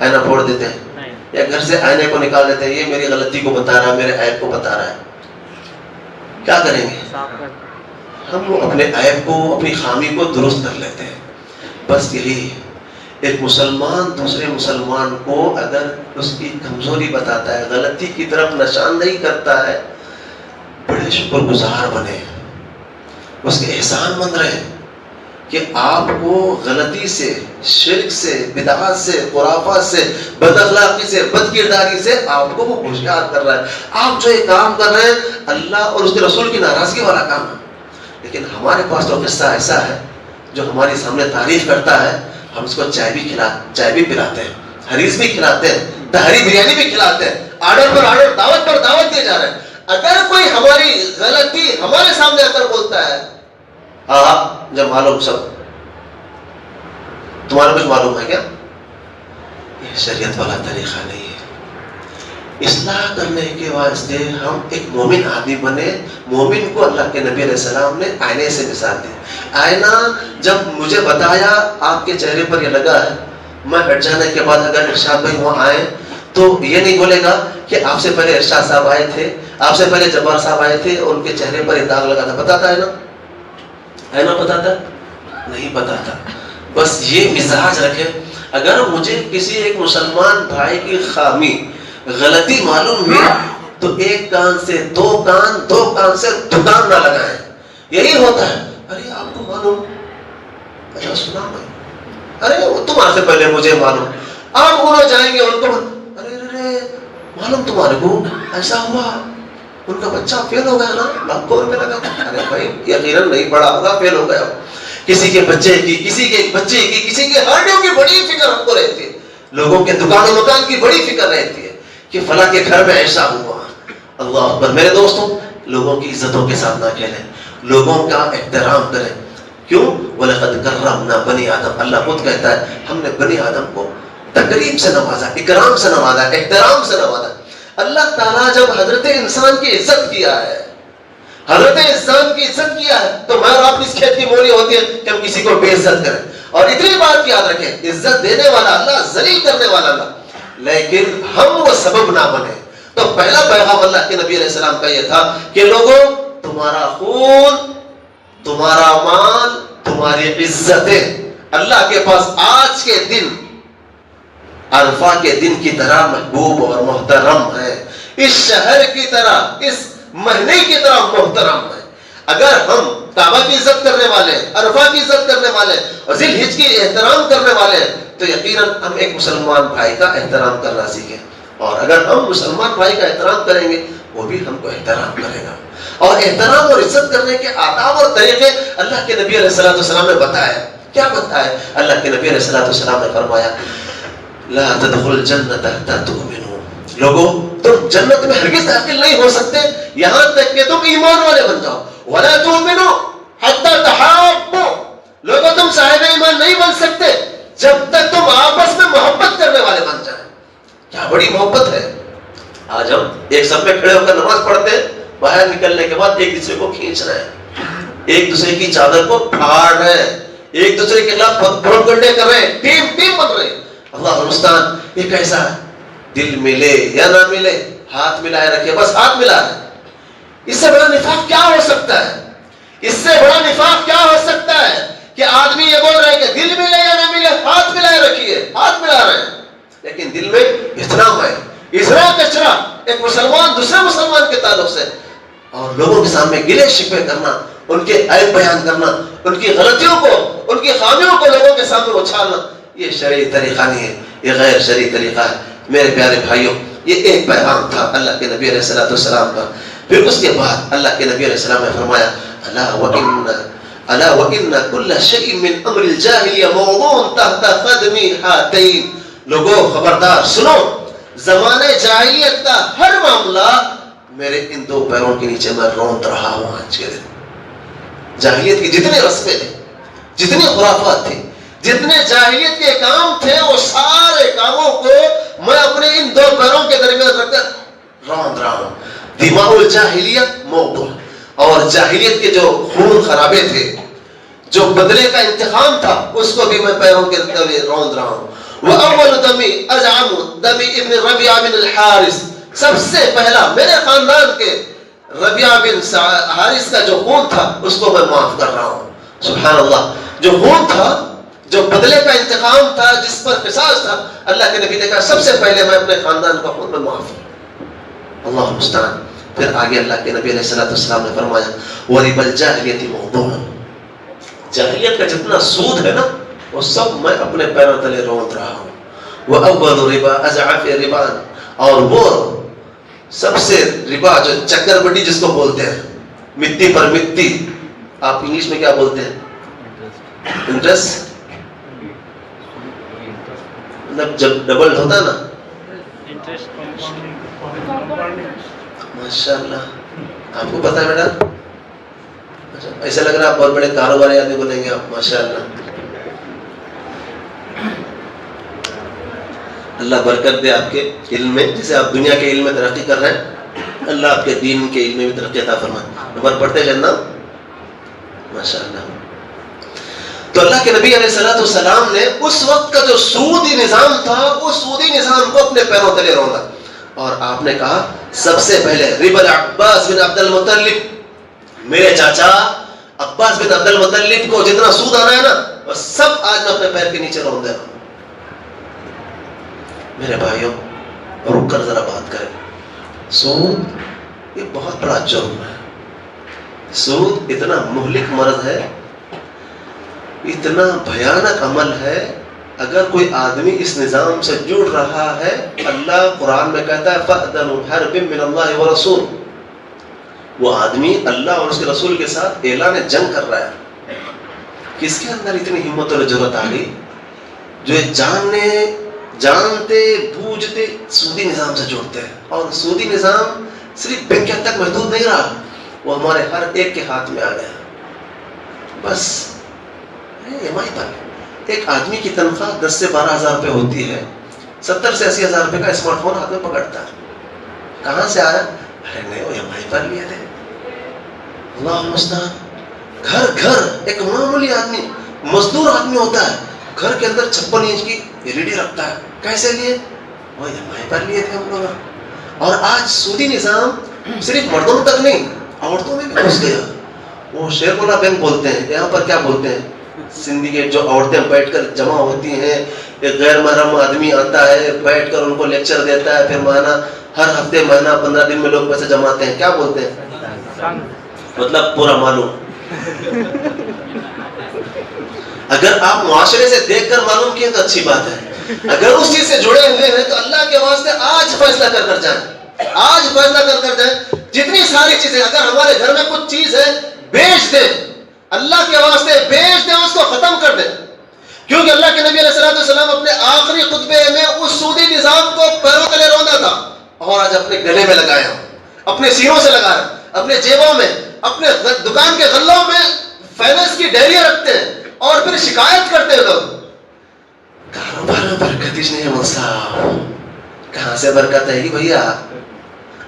آئینہ پھوڑ دیتے ہیں یا گھر سے آئینے کو نکال دیتے ہیں، یہ میری غلطی کو بتا رہا ہے، میرے عیب کو بتا رہا ہے، کیا کریں گے؟ ہم اپنے عیب کو، اپنی خامی کو درست کر لیتے ہیں۔ بس یہی ایک مسلمان دوسرے مسلمان کو اگر اس کی کمزوری بتاتا ہے، غلطی کی طرف نشاندہی کرتا ہے، بڑے شکر گزار بنے، اس کے احسان مند رہے کہ آپ کو غلطی سے، شرک سے، بدعات سے، خرافات سے، بد اخلاقی سے، بد کرداری سے آپ کو وہ ہوشیار کر رہا ہے۔ آپ جو یہ کام کر رہے ہیں اللہ اور اس کے رسول کی ناراضگی والا کام ہے، لیکن ہمارے پاس تو قصہ ایسا ہے جو ہمارے سامنے تعریف کرتا ہے، ہم اس کو چائے بھی پلاتے ہیں، حریص بھی کھلاتے ہیں، تہری بریانی بھی کھلاتے ہیں، آرڈر پر آرڈر، دعوت پر دعوت دیے جا رہے ہیں۔ اگر کوئی ہماری غلطی ہمارے سامنے آ کر بولتا ہے، جب معلوم سب تمہارا کچھ معلوم ہے کیا؟ یہ شریعت والا طریقہ نہیں ہے۔ اصلاح کرنے کے واسطے ہم ایک مومن آدمی بنے۔ مومن کو اللہ کے نبی علیہ السلام نے آئینے سے مثال دی۔ آئینہ جب مجھے بتایا آپ کے چہرے پر یہ لگا ہے، میں ہٹ جانے کے بعد اگر ارشاد بھائی وہاں آئے تو یہ نہیں بولے گا کہ آپ سے پہلے ارشاد صاحب آئے تھے، آپ سے پہلے جبار صاحب آئے تھے، ان کے چہرے پر یہ داغ لگا تھا، بتاتا ہے نا؟ ہے نا بتاتا؟ نہیں بتاتا۔ بس یہ مزاج رکھے، اگر مجھے کسی ایک مسلمان بھائی کی خامی، غلطی معلوم ہوئی تو ایک کان سے دو کان سے دکان نہ لگائیں۔ یہی ہوتا ہے، ارے آپ کو معلوم، اچھا سنا میں، ارے تمہارے سے پہلے مجھے معلوم، آپ وہاں جائیں گے ان کو، ارے معلوم تمہارے کو ایسا ہوا، ان کا بچہ فیل ہو گیا نا، لاکھوں روپے لگا، ارے بھائی یقیناً نہیں پڑھا ہوگا، فیل ہو گیا۔ کسی کے بچے کی، کسی کے بچے کی، کسی کے ہڈیوں کی بڑی فکر ہم کو رہتی ہے، لوگوں کے دکان و مکان کی بڑی فکر رہتی ہے کہ فلاں کے گھر میں ایسا ہوا۔ اللہ اکبر۔ میرے دوستوں، لوگوں کی عزتوں کے ساتھ نہ کھیلیں، لوگوں کا احترام کریں۔ کیوں؟ وَلَقَدْ كَرَّمْنَا بَنِي آدم، اللہ خود کہتا ہے ہم نے بنی آدم کو تکریم سے نوازا، اکرام سے نوازا، احترام سے نوازا۔ اللہ تعالیٰ جب حضرت انسان کی عزت کیا ہے، حضرت انسان کی عزت کیا ہے، تو میں اور آپ اس کھیت کی مولی ہوتی ہے کہ ہم کسی کو بے عزت کریں۔ اور اتنی بات یاد رکھیں، عزت دینے والا اللہ، ذلیل کرنے والا اللہ، لیکن ہم وہ سبب نہ بنے۔ تو پہلا پیغام اللہ کے نبی علیہ السلام کا یہ تھا کہ لوگوں، تمہارا خون، تمہارا مال، تمہاری عزتیں اللہ کے پاس آج کے دن عرفہ کے دن کی طرح محبوب اور محترم ہے، اس شہر کی طرح، اس مہینے کی طرح محترم ہے۔ اگر ہم کعبہ کی عزت کرنے والے ہیں، عرفہ کی عزت کرنے والے ہیں، اور ذی الحج کی احترام کرنے والے ہیں، تو یقیناً ہم ایک مسلمان بھائی کا احترام کرنا سیکھیں، اور اگر ہم مسلمان بھائی کا احترام کریں گے وہ بھی ہم کو احترام کرے گا۔ اور احترام اور عزت کرنے کے آداب اور طریقے اللہ کے نبی علیہ السلام نے بتایا۔ کیا بتایا؟ اللہ کے نبی علیہ السلام نے فرمایا، لا تدخل الجنت حتی تؤمنوا، لوگوں تم جنت میں ہرگز داخل نہیں ہو سکتے یہاں تک کہ تم ایمان والے بن جاؤ۔ ولا تؤمنوا حتی تحابوا، لوگوں تم صاحب ایمان نہیں بن سکتے جب تک تم آپس میں محبت کرنے والے بن جائیں۔ کیا بڑی محبت ہے! آج ہم ایک صف میں کھڑے ہو کر نماز پڑھتے ہیں، باہر نکلنے کے بعد ایک دوسرے کو کھینچ رہے ہیں، ایک دوسرے کی چادر کو پھاڑ رہے ہیں, ایک دوسرے کے خلاف پروپیگنڈے کر رہے ہیں, ٹیم بن رہے ہیں. اللہ المستعان. یہ کیسا ہے؟ دل ملے یا نہ ملے ہاتھ ملائے رکھے, بس ہاتھ ملا ہے. اس سے بڑا نفاق کیا ہو سکتا ہے؟ اس سے بڑا نفاق کیا ہو سکتا ہے کہ آدمی یہ بول رہے ہیں کہ دل ملے یا نہ ملے ہاتھ ملائے رکھیے, ہاتھ ملا رہے ہیں, لیکن دل میں اتنا ہے, اتنا کچرا ایک مسلمان دوسرے مسلمان کے تعلق سے, اور لوگوں کے سامنے گلے شکوے کرنا, ان کے عیب بیان کرنا, ان کی غلطیوں کو, ان کی خامیوں کو لوگوں کے سامنے اچھالنا, یہ شرعی طریقہ نہیں ہے, یہ غیر شرعی طریقہ ہے. میرے پیارے بھائیوں, یہ ایک پیغام تھا اللہ کے نبی علیہ السلام کا. پھر اس کے بعد اللہ کے نبی علیہ السلام نے فرمایا الا وان كل شيء من امر الجاهليه موضوع تحت قدمي هاتين. لوگوں خبردار سنو, زمانے جاہلیت کا ہر معاملہ میرے ان دو پیروں کے نیچے میں روند رہا ہوں. آج کے دن جاہلیت کی جتنے رسمیں تھے, جتنی خرافات تھے, جتنے جاہلیت کے کام تھے, وہ سارے کاموں کو میں اپنے ان دو پیروں کے درمیان رکھ کر روند رہا ہوں. دماغ الجاہلیت موضوع, اور جاہلیت کے جو خون خرابے تھے, جو بدلے کا انتقام تھا, اس کو بھی میں پیروں کے تلے روند رہا ہوں. وَأَوَّلُ دَمِي أَزْعَمُ دَمِي ابن ربیعہ بن الحارث. سب سے پہلا میرے خاندان کے ربیعہ بن حارث کا جو خون تھا اس کو میں معاف کر رہا ہوں. سبحان اللہ. جو خون تھا, جو بدلے کا انتقام تھا, جس پر قصاص تھا, اللہ کے نبی نے کہا سب سے پہلے میں اپنے خاندان کا خون میں معاف کروں. اللہ مستعان. پھر آگے اللہ کے نبی علیہ السلام نے فرمایا وَرِبَ الْجَاهِلِيَةِ مَوْضُوعٌ. جاہلیت کا جتنا سود ہے نا, وہ سب میں اپنے پیروں تلے روند رہا ہوں. وَأَوَّلُ رِبَا أَزْعَفِ رِبَانِ. اور وہ سب سے ربا جو چکر بٹی جس کو بولتے ہیں, مٹی پر مٹی, آپ انگلش میں کیا بولتے ہیں؟ انٹرسٹ. مطلب جب ڈبل ہوتا نا, ماشاء اللہ, آپ کو پتا ہے بیٹا, ایسا لگ رہا ہے آپ بہت بڑے کاروباری آدمی بولیں گے آپ. ماشاء اللہ, اللہ برکت دے آپ کے علم میں. جیسے آپ دنیا کے علم میں ترقی کر رہے ہیں, اللہ آپ کے دین کے علم میں بھی ترقی عطا فرمائے. نمبر پڑھتے جناب. ماشاء اللہ. تو اللہ کے نبی علیہ السلام نے اس وقت کا جو سودی نظام تھا, اس سودی نظام کو اپنے پیروں تلے روندا, اور آپ نے کہا سب سے پہلے ربا عباس بن عبد المطلب, میرے چاچا عباس بن عبد المطلب کو جتنا سود آنا ہے نا, وہ سب آج میں اپنے پیر کے نیچے رون دے رہا ہوں. میرے بھائیوں, رک کر ذرا بات کریں. سود یہ بہت بڑا جرم ہے. سود اتنا مہلک مرض ہے, اتنا بھیانک عمل ہے. اگر کوئی آدمی اس نظام سے جڑ رہا ہے, اللہ قرآن میں کہتا ہے فَأْذَنُوا حَرْبٍ مِّنَ اللَّهِ وَرَسُولِهِ. وہ آدمی اللہ اور اس کے رسول کے ساتھ اعلان جنگ کر رہا ہے. کس کے اندر اتنی ہمت اور جرأت آ گئی جو جانتے بوجھتے سودی نظام سے جوڑتے ہیں. اور سودی نظام صرف بینکیں تک محدود نہیں رہا, وہ ہمارے ہر ایک کے ہاتھ میں آ گیا. بس EMI پر ایک آدمی کی تنخواہ 10 سے 12 ہزار روپے ہوتی ہے, 70 سے 80 ہزار روپے کا اسمارٹ فون ہاتھ میں پکڑتا ہے. کہاں سے آیا؟ ارے نہیں, وہ EMI پر لیے تھے. اللہ المستعان. گھر ایک معمولی آدمی, مزدور آدمی ہوتا ہے, گھر کے اندر 56 انچ کی LED رکھتا ہے. کیسے لیے؟ وہ EMI پر لیے تھے ہم لوگ. اور آج سودی نظام صرف مردوں تک نہیں, عورتوں میں بھی گھس گیا. وہ شیخ اللہ بینک بولتے ہیں, یہاں پر کیا بولتے ہیں, سندھیکیٹ. جو عورتیں بیٹھ کر جمع ہوتی ہیں, ایک غیر محرم آدمی آتا ہے, بیٹھ کر ان کو لیکچر دیتا ہے, پھر مہینہ ہر ہفتے مہینہ 15 دن میں لوگ پیسے جماتے ہیں. کیا بولتے ہیں؟ مطلب پورا معلوم. اگر آپ معاشرے سے دیکھ کر معلوم کیے تو اچھی بات ہے. اگر اس چیز سے جڑے ہوئے ہیں تو اللہ کے واسطے آج فیصلہ کر جائیں, آج فیصلہ کر جائیں. جتنی ساری چیزیں, اگر ہمارے گھر میں کچھ چیز ہے بیچ دیں, اللہ کے واسطے بیچ دیں, اس کو ختم کر دیں. کیونکہ اللہ کے نبی علیہ السلام اپنے آخری خطبے میں اس سودی نظام کو پیروں تلے روندا تھا, اور آج اپنے گلے میں لگایا, اپنے سینوں سے لگایا, اپنے جیبوں میں, اپنے دکان کے غلوں میں فائنانس کی ڈائریاں رکھتے ہیں, اور پھر شکایت کرتے ہیں لوگ کاروبار میں برکت ہی نہیں ہے. مول صاحب کہاں سے برکت ہے گی بھیا؟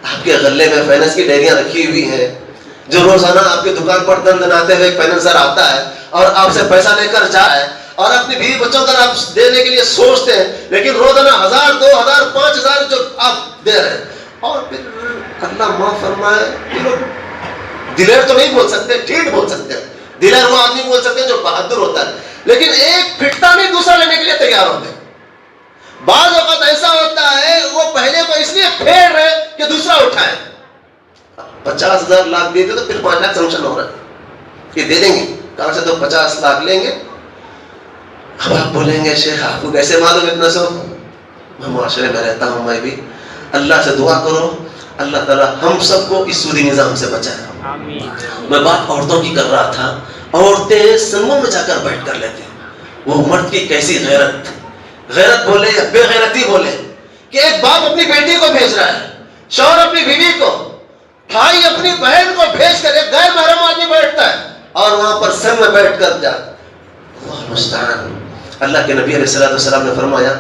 آپ کے غلے میں فائنانس کی ڈائریاں رکھی ہوئی ہیں, جو روزانہ آپ کی دکان پر دن دناتے ہوئے ایک فائنینسر آتا ہے اور آپ سے پیسہ لے کر جائے اور اپنی بیوی بچوں کا آپ دینے کے لیے سوچتے ہیں, لیکن روزانہ 1000 2000 5000 جو آپ دے رہے ہیں, اور پھر اللہ معاف فرمائے, دلیر تو نہیں بول سکتے, ڈھیٹ بول سکتے ہیں, دلیر وہ آدمی بول سکتے ہیں جو بہادر ہوتا ہے, لیکن ایک پھٹتا نہیں دوسرا لینے کے لیے تیار ہوتے ہیں. بعض اوقات ایسا ہوتا ہے وہ پہلے کو اس لیے پھیر رہے کہ دوسرا اٹھائے. 50,000 لاکھ دے دے تو پھر 5 لاکھ سنکشن ہو رہا ہے کہ دے دیں گے, کہاں سے تو 50 لاکھ لیں گے. اب آپ بولیں گے شیخ آپ کو کیسے معلوم اتنا سو؟ میں معاشرے میں رہتا ہوں, میں بھی. اللہ سے دعا کرو اللہ تعالیٰ ہم سب کو اس سودی نظام سے بچائے. میں بات عورتوں کی کر رہا تھا. عورتیں سنگوں میں جا کر بیٹھ کر لیتے ہیں. وہ مرد کی کیسی غیرت بولے یا بے غیرتی بولے کہ ایک باپ اپنی بیٹی کو بھیج رہا ہے, شوہر اپنی بیوی کو, بھائی اپنی بہن کو بھیج کر ایک غیر محرم آدمی بیٹھتا ہے اور وہاں پر سنگ میں بیٹھ کر جاتا. اللہ مستعان. اللہ کے نبی علیہ السلام نے فرمایا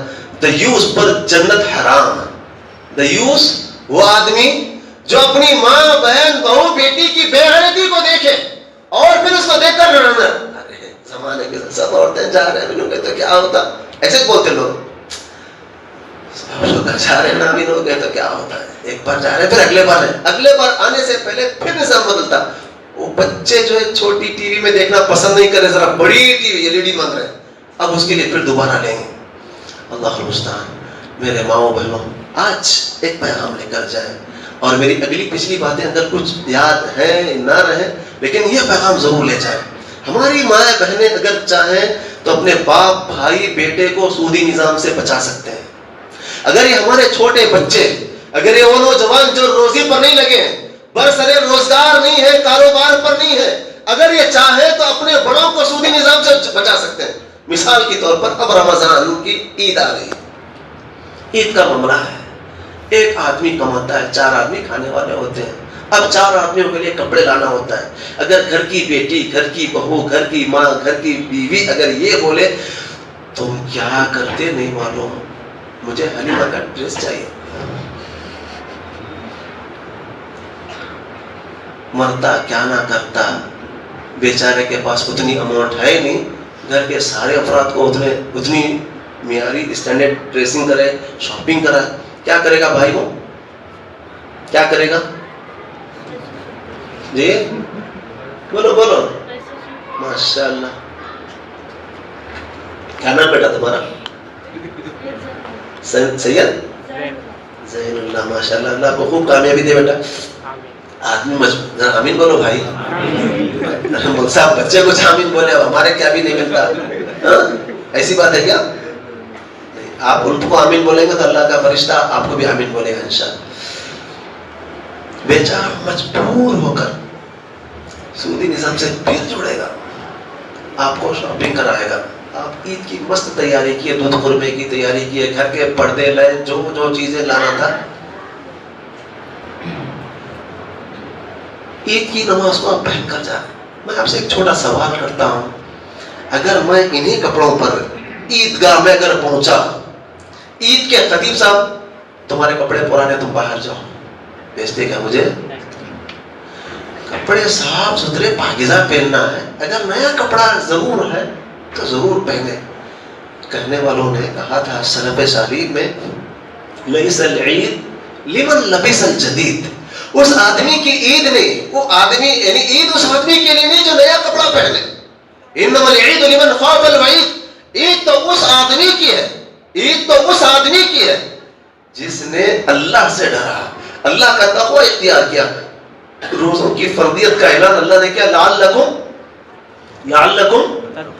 دیوس پر جنت حرام ہے. دیوس وہ آدمی جو اپنی ماں بہن بہو بیٹی کی بے غیرتی کو دیکھے اور پھر اس کو دیکھ کر لڑنا. ارے زمانے کے سب عورتیں جا رہے ہیں, تو کیا ہوتا, ایسے بولتے لوگ, جا رہے ہیں نا ابھی لوگ تو کیا ہوتا ہے, ایک بار جا رہے ہیں پھر اگلے بار ہے, اگلے بار آنے سے پہلے پھر نظام بدلتا. وہ بچے جو ہے چھوٹی ٹی وی میں دیکھنا پسند نہیں کرے, ذرا بڑی ٹی وی LED مانگ رہے ہیں, اب اس کے لیے پھر دوبارہ لیں گے. اللہ المستعان. میرے ماؤں بہنوں, آج ایک پیغام لے کر جائیں, اور میری اگلی پچھلی باتیں اگر کچھ یاد ہیں نہ رہے لیکن یہ پیغام ضرور لے جائیں. ہماری مائیں بہنیں اگر چاہیں تو اپنے باپ بھائی بیٹے کو سودی نظام سے بچا سکتے ہیں. اگر یہ ہمارے چھوٹے بچے, اگر یہ وہ نوجوان جو روزی پر نہیں لگے ہیں, برسر روزگار نہیں ہے, کاروبار پر نہیں ہے, اگر یہ چاہے تو اپنے بڑوں کو سودی نظام سے بچا سکتے ہیں. مثال کے طور پر اب رمضان کی عید آ گئی, عید کا معاملہ ہے. ایک آدمی کماتا ہے, 4 آدمی کھانے والے ہوتے ہیں. اب 4 آدمیوں کے لیے کپڑے لانا ہوتا ہے. اگر گھر کی بیٹی, گھر کی بہو, گھر کی ماں, گھر کی بیوی اگر یہ بولے تم کیا کرتے نہیں معلوم, مجھے حلیمہ کا ڈریس چاہیے, مرتا کیا نہ کرتا, بیچارے کے پاس اتنی اماؤنٹ ہے نہیں, گھر کے سارے افراد کو اتنی معیاری اسٹینڈرڈ ڈریسنگ کرے, شاپنگ کرائے, کیا کرے گا بھائی وہ, کیا کرے گا؟ جی بولو بولو. ماشاء اللہ. کیا نام بیٹا تمہارا؟ سید زین اللہ. ماشاء اللہ, اللہ کو خوب کامیابی دے بیٹا. آدمی آمین بولو بھائی. صاحب بچے کچھ آمین بولے, ہمارے کیا بھی نہیں ملتا, ایسی بات ہے کیا؟ آپ ان کو آمین بولیں گے تو اللہ کا فرشتہ آپ کو بھی آمین بولے گا انشاءاللہ. بیچارہ مجبور ہو کر سودی نظام سے پھر جڑے گا, آپ کو شاپنگ کرائے گا. آپ عید کی مست تیاری کیے, دودھ خرمے کی تیاری کیے, گھر کے پردے لائے, جو چیزیں لانا تھا. عید کی نماز کو آپ پہن کر جائیں. میں آپ سے ایک چھوٹا سوال کرتا ہوں, اگر میں انہی کپڑوں پر عیدگاہ میں اگر پہنچا, عید کے خطیب صاحب تمہارے کپڑے پرانے, تم باہر جاؤ, بھیجتے کیا مجھے؟ کپڑے صاف ستھرے پاکیزہ پہننا ہے. اگر نیا کپڑا ضرور ہے تو ضرور پہنے. کہنے والوں نے کہا تھا سلف صالح میں, لیس العید لمن لبس الجدید. اس آدمی کی عید نہیں, وہ آدمی یعنی عید اس آدمی کے لیے نہیں جو نیا کپڑا پہنے. انما العید لمن خاف الوعید. عید تو اس آدمی کی ہے, عید تو اس آدمی کی ہے جس نے اللہ سے ڈرا, اللہ کا تقوی اختیار کیا. روزوں کی فرضیت کا اعلان اللہ نے کیا, لعلکم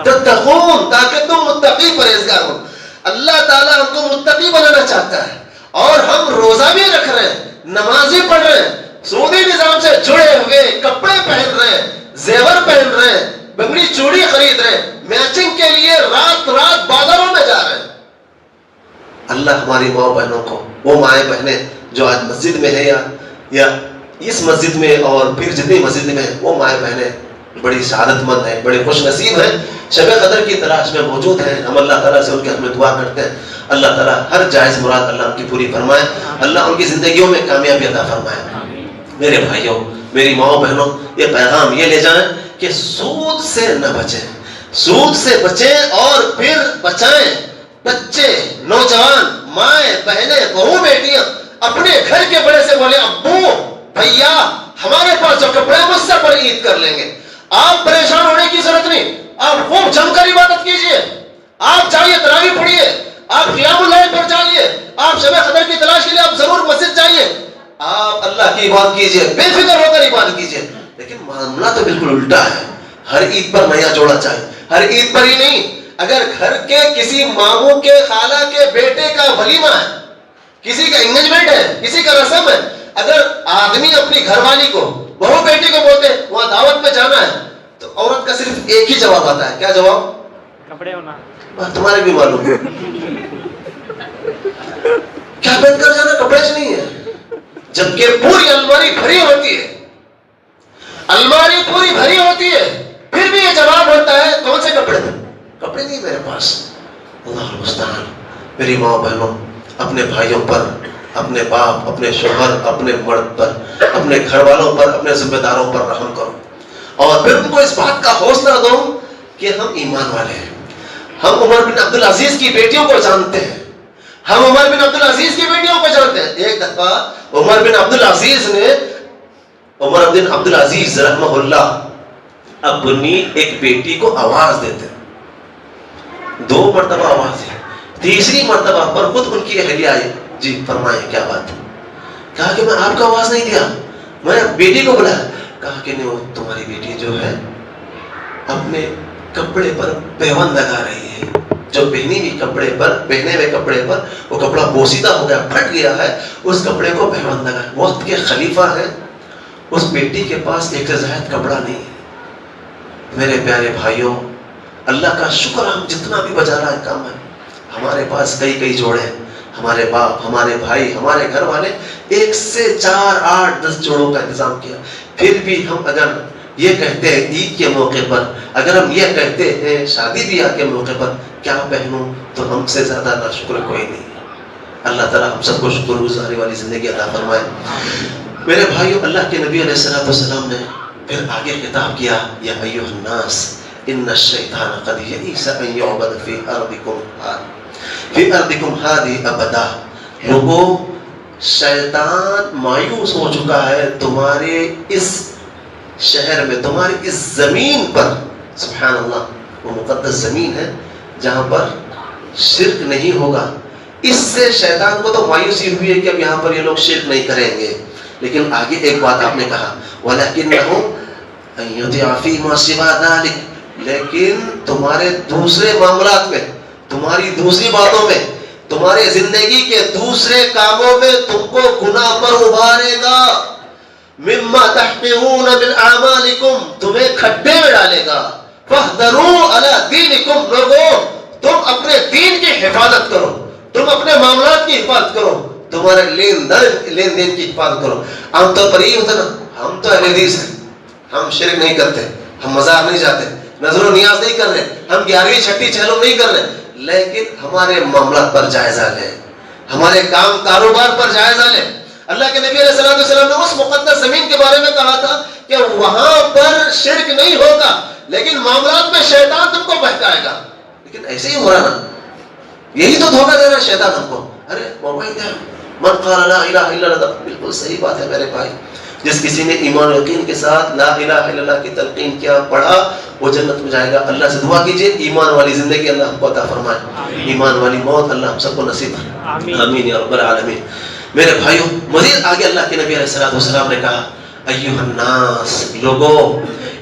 تتقون, تاکہ تم متقی پرہیزگار ہو. اللہ تعالیٰ ہم کو متقی بنانا چاہتا ہے, اور ہم روزہ بھی رکھ رہے ہیں, نمازی پڑھ رہے ہیں, سودی نظام سے جڑے ہوئے, کپڑے پہن رہے ہیں, زیور پہن رہے ہیں, بنگڑی چوڑی خرید رہے ہیں, میچنگ کے لیے رات رات بازاروں میں جا رہے ہیں. اللہ ہماری ماں بہنوں کو, وہ مائیں بہنیں جو آج مسجد میں ہے یا اس مسجد میں اور پھر جتنی مسجد میں, وہ مائیں بہنیں بڑی سعادت مند ہیں, بڑے خوش نصیب ہیں, شب قدر کی تلاش میں موجود ہیں. ہم اللہ تعالیٰ سے ان کے حق میں دعا کرتے ہیں, اللہ تعالیٰ ہر جائز مراد اللہ ان کی پوری فرمائے, اللہ ان کی زندگیوں میں کامیابی عطا فرمائے. میرے بھائیوں, میری ماؤں بہنوں, یہ پیغام یہ لے جائیں کہ سود سے نہ بچیں، سود سے بچیں اور پھر بچائیں بچے، نوجوان، مائیں، بہنیں، بہو، بیٹیاں اپنے گھر کے بڑے سے بولے ابو بھیا ہمارے پاس جو کپڑے ہیں مجھ سے پر عید کر لیں گے. آپ پریشان ہونے کی ضرورت نہیں، آپ خوب جم کر عبادت کیجئے، آپ جائیے تراویح پڑھیے، آپ قیام اللیل پر جائیے، آپ شب قدر کی تلاش کے لیے آپ ضرور مسجد جائیے، آپ اللہ کی عبادت کیجئے، بے فکر ہو کر عبادت کیجئے. لیکن معاملہ تو بالکل الٹا ہے. ہر عید پر نیا جوڑا چاہیے، ہر عید پر ہی نہیں. اگر گھر کے کسی ماموں کے خالہ کے بیٹے کا ولیمہ ہے، کسی کا انگیجمنٹ ہے، کسی کا رسم ہے، اگر آدمی اپنی گھر والی کو، بہو بیٹی کو بولتے وہاں دعوت میں جانا ہے، تو عورت کا صرف ایک ہی جواب آتا ہے. کیا جواب؟ کپڑے ہونا. تمہارے بھی معلوم ہے کیا پہن کر جانا؟ کپڑے سے نہیں ہے. جبکہ پوری الماری بھری ہوتی ہے، الماری پوری بھری ہوتی ہے، پھر بھی یہ جواب ہوتا ہے کون سے کپڑے تھے؟ کپڑے نہیں میرے پاس. اللہ المستعان. میری ماں بہنوں، اپنے بھائیوں پر، اپنے باپ، اپنے شوہر، اپنے مرد پر، اپنے گھر والوں پر، اپنے ذمہ داروں پر رحم کرو اور پھر ان کو اس بات کا حوصلہ دو کہ ہم ایمان والے ہیں. ہم عمر بن عبدالعزیز کی بیٹیوں کو جانتے ہیں، ہم عمر بن عبدالعزیز کی بیٹیوں کو جانتے ہیں. ایک دفعہ عمر بن عبدالعزیز نے، عمر بن عبدالعزیز رحمہ اللہ اپنی ایک بیٹی کو آواز دیتے، 2 مرتبہ آواز دی، تیسری مرتبہ پر خود ان کی اہلیہ آئی. جی فرمائیں کیا بات ہے؟ کہا کہ میں آپ کا آواز نہیں دیا، میں بیٹی کو بلایا. کہا کہ نہیں، وہ تمہاری بیٹی جو ہے اپنے کپڑے پر پیوند لگا رہی ہے، جو پہنی ہوئی کپڑے پر، پہنے ہوئے کپڑے پر وہ کپڑا بوسیدہ ہو گیا، پھٹ گیا ہے، اس کپڑے کو پیوند لگا. وقت کے خلیفہ ہے، اس بیٹی کے پاس ایک سے زائد کپڑا نہیں ہے. میرے پیارے بھائیوں، اللہ کا شکر ہم جتنا بھی بجا رہا ہے کم ہے. ہمارے پاس کئی جوڑے ہیں، ہمارے باپ، ہمارے بھائی، ہمارے گھر والے 1 سے 4 8 10 جوڑوں کا انتظام کیا. پھر بھی ہم اگر یہ کہتے ہیں عید کے موقع پر، اگر ہم یہ کہتے ہیں شادی بیاہ کے موقع پر کیا پہنوں، تو ہم سے زیادہ ناشکر کوئی نہیں. اللہ تعالیٰ ہم سب کو شکر گزاری والی زندگی عطا فرمائے. میرے بھائیوں، اللہ کے نبی علیہ السلام نے پھر آگے خطاب کیا، یا ایھا الناس ان الشیطان قد یئس ان یعبد فی ارضکم ھذہ ابدا. لوگوں، شیطان مایوس ہو چکا ہے تمہارے اس شہر میں، تمہاری اس زمین پر. سبحان اللہ، وہ مقدس زمین ہے جہاں پر شرک نہیں ہوگا. اس سے شیطان کو تو مایوسی ہوئی ہے کہ اب یہاں پر یہ لوگ شرک نہیں کریں گے. لیکن آگے ایک بات آپ نے کہا، وَلَكِنَّهُ أَن يُطِيعَ فِي مَا سِوَى ذَلِكَ. لیکن تمہارے دوسرے معاملات میں، تمہاری دوسری باتوں میں، تمہارے زندگی کے دوسرے کاموں میں تم کو گناہ پر ابھارے گا. مما تحقرون من اعمالکم، تمہیں کھڈے میں ڈالے گا. فاحذروا علی دینکم. لوگوں، تم اپنے دین کی حفاظت کرو، تم اپنے معاملات کی حفاظت کرو، تمہارے لین دین کی حفاظت کرو. عام طور پر یہ ہوتا نا، ہم تو اہل حدیث ہیں، ہم شرک نہیں کرتے، ہم مزاح نہیں جاتے، نظر و نیاز نہیں کر رہے، ہم 11ویں 6ٹھی چہلم نہیں کر رہے. لیکن ہمارے معاملات پر جائزہ لیں، ہمارے کام کاروبار پر جائزہ لیں. اللہ کے نبی علیہ السلام نے اس مقدس زمین کے بارے میں کہا تھا کہ وہاں پر شرک نہیں ہوگا، لیکن معاملات میں شیطان تم کو بہکائے گا. لیکن ایسے ہی ہو رہا نا، یہی تو دھوکہ دے رہا ہے شیطان ہم کو. ارے موبائل دے، من قال لا الہ الا اللہ. بالکل صحیح بات ہے میرے بھائی. جس کسی نے ایمان و یقین کے ساتھ لا الہ الا اللہ کی تلقین کیا، پڑھا، وہ جنت میں جائے گا. اللہ سے دعا کیجئے ایمان والی زندگی اللہ ہم کو عطا فرمائے، ایمان والی موت اللہ ہم سب کو نصیب فرمائے. آمین یا رب العالمین. میرے بھائیوں، مزید آگے اللہ کے نبی علیہ السلام نے کہا، ایھا الناس، لوگوں،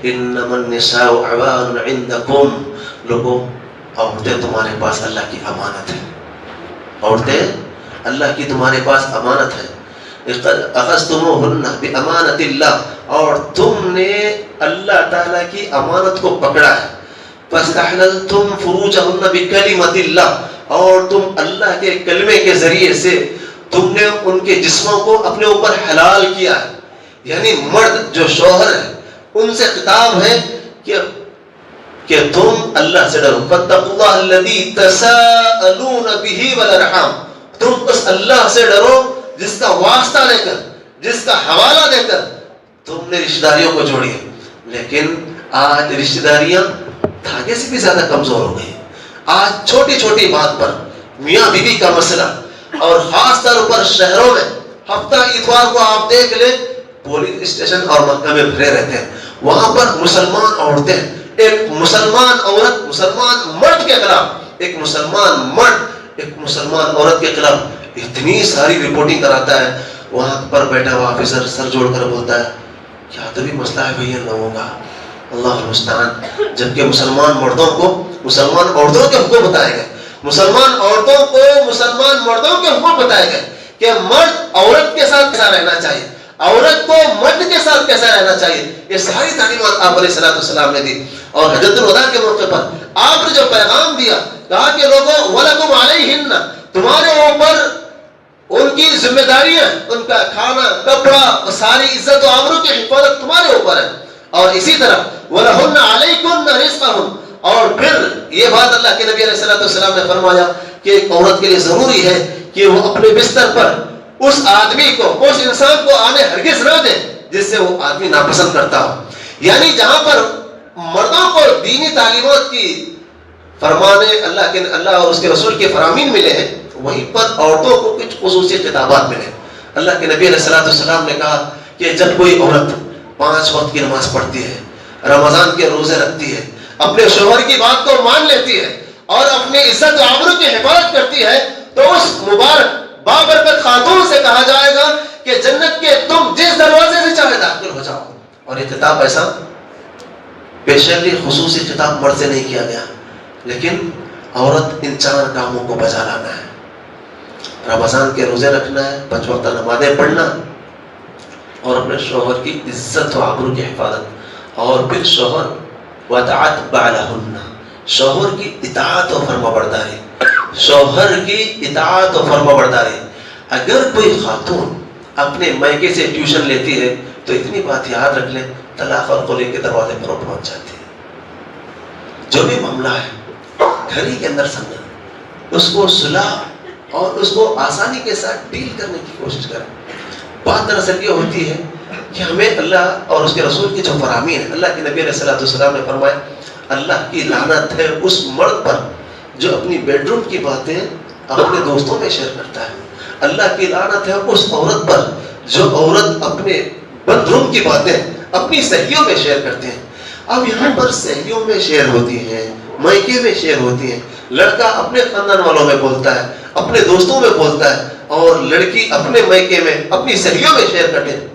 انما النساء عوان عندکم. لوگوں، عورتیں تمہارے پاس اللہ کی امانت ہے، عورتیں اللہ کی تمہارے پاس امانت ہے. اخذتموہن بامانت اللہ، اور تم نے اللہ تعالیٰ کی امانت کو پکڑا ہے. فاستحللتم فروجہن بکلمۃ اللہ، اور تم اللہ کے کلمے کے ذریعے سے تم نے ان کے جسموں کو اپنے اوپر حلال کیا ہے. یعنی مرد جو شوہر ہے ان سے خطاب ہے کہ تم اللہ سے ڈرو. فاتقوا اللہ الذی تساءلون بہ والارحام. تم اس اللہ سے ڈرو جس کا واسطہ لے کر، جس کا حوالہ دے کر تم نے رشتہ داریوں کو جوڑی ہے. لیکن آج رشتہ داریاں دھاگے سے بھی زیادہ کمزور ہو گئی. آج چھوٹی چھوٹی بات پر میاں بیوی کا مسئلہ, اور خاص طور پر شہروں میں ہفتہ اتوار کو آپ دیکھ لیں پولیس اسٹیشن اور محکمے بھرے رہتے ہیں. وہاں پر مسلمان عورتیں, ایک مسلمان عورت مسلمان مرد کے خلاف, ایک مسلمان مرد ایک مسلمان عورت کے خلاف اتنی ساری رپورٹنگ کراتا ہے. وہاں پر بیٹھا ہوا آفیسر سر جوڑ کر بولتا ہے کیا تو بھی مسئلہ ہے بھائی ان لوگوں کا, اللہ المستعان. جبکہ مسلمان مردوں کو مسلمان عورتوں کے حقوق بتائے گئے, مسلمان عورتوں کو مسلمان مردوں کے حقوق بتائے گئے کہ مرد عورت کے ساتھ کیسا رہنا چاہیے, عورت کو مرد کے ساتھ کیسا رہنا چاہیے. یہ ساری تعلیمات آپ علیہ الصلوۃ والسلام نے دی. اور حجۃ الوداع کے موقع پر آپ نے جو پیغام دیا, کہا کہ لوگوں وَلَكُمْ عَلَيْهِنَّ, تمہارے اوپر ان کی ذمہ داریاں, ان کا کھانا کپڑا ساری عزت و آبرو کی حفاظت تمہارے اوپر ہے. اور اسی طرح وَلَهُنَّ عَلَيْكُمْ رِزْقَهُمْ, اور پھر یہ بات اللہ کے نبی علیہ الصلوۃ والسلام نے فرمایا کہ ایک عورت کے لیے ضروری ہے کہ وہ اپنے بستر پر اس آدمی کو, اس انسان کو آنے ہرگز نہ دے جس سے وہ آدمی ناپسند کرتا ہو. یعنی جہاں پر مردوں کو دینی تعلیمات کی فرمانے اللہ اور اس کے رسول کے فرامین ملے ہیں, وہیں پر عورتوں کو کچھ خصوصی خطابات ملے. اللہ کے نبی علیہ الصلوۃ والسلام نے کہا کہ جب کوئی عورت 5 وقت کی نماز پڑھتی ہے, رمضان کے روزے رکھتی ہے, اپنے شوہر کی بات کو مان لیتی ہے اور اپنی عزت و آبرو کی حفاظت کرتی ہے, تو اس مبارک بابرکت خاتون سے کہا جائے گا کہ جنت کے تم جس دروازے سے چاہے داخل ہو جاؤ. اور یہ خطاب ایسا پیشلی خصوصی خطاب مرد سے نہیں کیا گیا, لیکن عورت ان 4 کاموں کو بجا لانا ہے. رمضان کے روزے رکھنا ہے, 5 وقت نمازیں پڑھنا, اور اپنے شوہر کی عزت و آبرو کی حفاظت. اور پھر شوہر وَتَعَتْ بَعْلَهُنَّ, شوہر کی اطاعت و فرما برداری, شوہر کی اطاعت و فرما برداری. اگر کوئی خاتون اپنے میکے سے ٹیوشن لیتی ہے تو اتنی بات یاد رکھ لیں, طلاق اور خلع کے دروازے پر پہنچ جاتی ہے. جو بھی معاملہ ہے گھر ہی کے اندر سمجھنا, اس کو صلح اور اس کو آسانی کے ساتھ ڈیل کرنے کی کوشش کریں. بات دراصل یہ ہوتی ہے کہ ہمیں اللہ اور اس کے رسول کی جو فرامین ہے, اللہ کے نبی علیہ الصلوۃ والسلام نے فرمایا اللہ کی لعنت ہے اس مرد پر جو اپنی بیڈ روم کی باتیں اپنے دوستوں میں شیئر کرتا ہے. اللہ کی لعنت ہے اس عورت پر جو عورت اپنے بیڈ روم کی باتیں اپنی سہیلیوں میں شیئر کرتے ہیں. اب یہاں پر سہیلیوں میں شیئر ہوتی ہیں, میکے میں شیئر ہوتی ہیں. لڑکا اپنے خاندان والوں میں بولتا ہے, اپنے دوستوں میں بولتا ہے, اور لڑکی اپنے میکے میں اپنی سہیلیوں میں شیئر کرتے ہیں.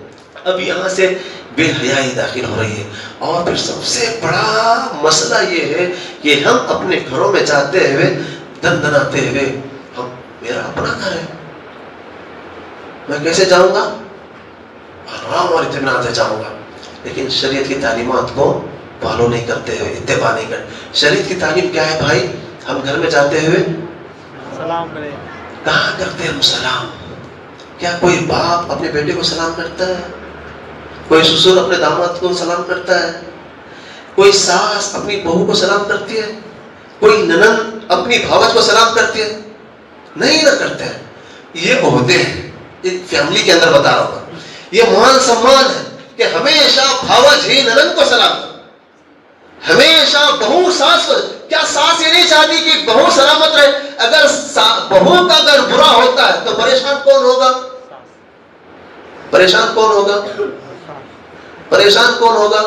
اب یہاں سے بے حیائی داخل ہو رہی ہے. اور پھر سب سے بڑا مسئلہ یہ ہے کہ ہم اپنے گھروں میں جاتے ہوئے دن دناتے ہوئے, ہم میرا اپنا گھر ہے, میں کیسے جاؤں گا, آرام اور اطمینان سے جاؤں گا. لیکن شریعت کی تعلیمات کو فالو نہیں کرتے ہوئے, اتباع نہیں کرتے. شریعت کی تعلیم کیا ہے بھائی, ہم گھر میں جاتے ہوئے سلام کریں. کہاں کرتے ہیں ہم سلام؟ کیا کوئی باپ اپنے بیٹے کو سلام کرتا ہے؟ کوئی سسر اپنے داماد کو سلام کرتا ہے؟ کوئی ساس اپنی بہو کو سلام کرتی ہے؟ کوئی ننند اپنی بھاوج کو سلام کرتی ہے؟ نہیں نہ کرتے ہیں. یہ عہدے ہیں, ایک فیملی کے اندر بتا رہا ہوں, یہ مان سمان ہے کہ ہمیشہ بھاوج ہی ننند کو سلام کرو, ہمیشہ بہو ساس کو. کیا ساس یہ نہیں چاہتی کہ بہو سلامت رہے؟ اگر بہو کا اگر برا ہوتا ہے تو پریشان کون ہوگا؟ پریشان کون ہوگا؟ پریشان کون ہوگا؟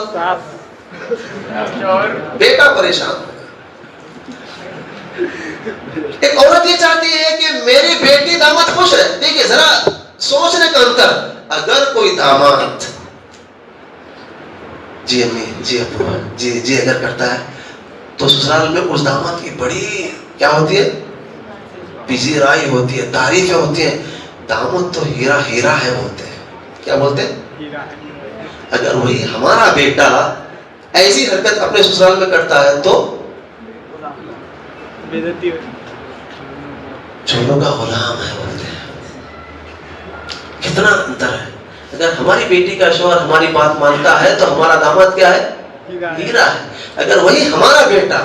بیٹا پریشان ہوگا. ایک عورت یہ چاہتی ہے کہ میری بیٹی داماد خوش ہے. دیکھیے ذرا سوچنے کا انتر, اگر کوئی داماد جی امی جی ابو جی جی اگر کرتا ہے تو سسرال میں اس داماد کی بڑی کیا ہوتی ہے, پذیرائی رائی ہوتی ہے, تعریفیں ہوتی ہیں. داماد تو ہیرا ہیرا ہے بولتے ہیں. کیا بولتے ہیں؟ اگر وہی ہمارا بیٹا ایسی حرکت اپنے سسرال میں کرتا ہے تو چولوں کا غلام ہے بولتے ہیں. کتنا انتر ہے. اگر ہماری بیٹی کا شوہر ہماری بات مانتا ہے تو ہمارا داماد کیا ہے, ہیرا ہے. اگر وہی ہمارا بیٹا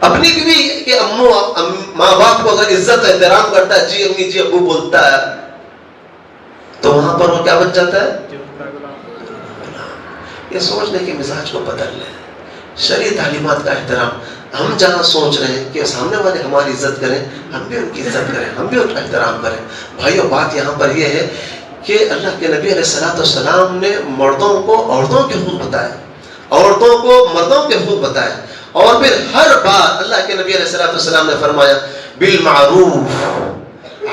اپنی بیوی کے ماں باپ کو اگر عزت احترام کرتا ہے, جی امی جی ابو بولتا ہے, تو وہاں پر وہ کیا بن جاتا ہے, یہ سوچنے کے مزاج کو بدل لیں، شرعی تعلیمات کا احترام. ہم جہاں سوچ رہے ہیں کہ سامنے والے ہماری عزت کریں، ہم بھی ان کی عزت کریں، ہم بھی ان کا احترام کریں. بھائیو، بات یہاں پر یہ ہے کہ اللہ کے نبی علیہ السلام نے مردوں کو عورتوں کے حقوق بتائے، عورتوں کو مردوں کے حقوق بتائے، اور پھر ہر بار اللہ کے نبی علیہ السلام نے فرمایا بالمعروف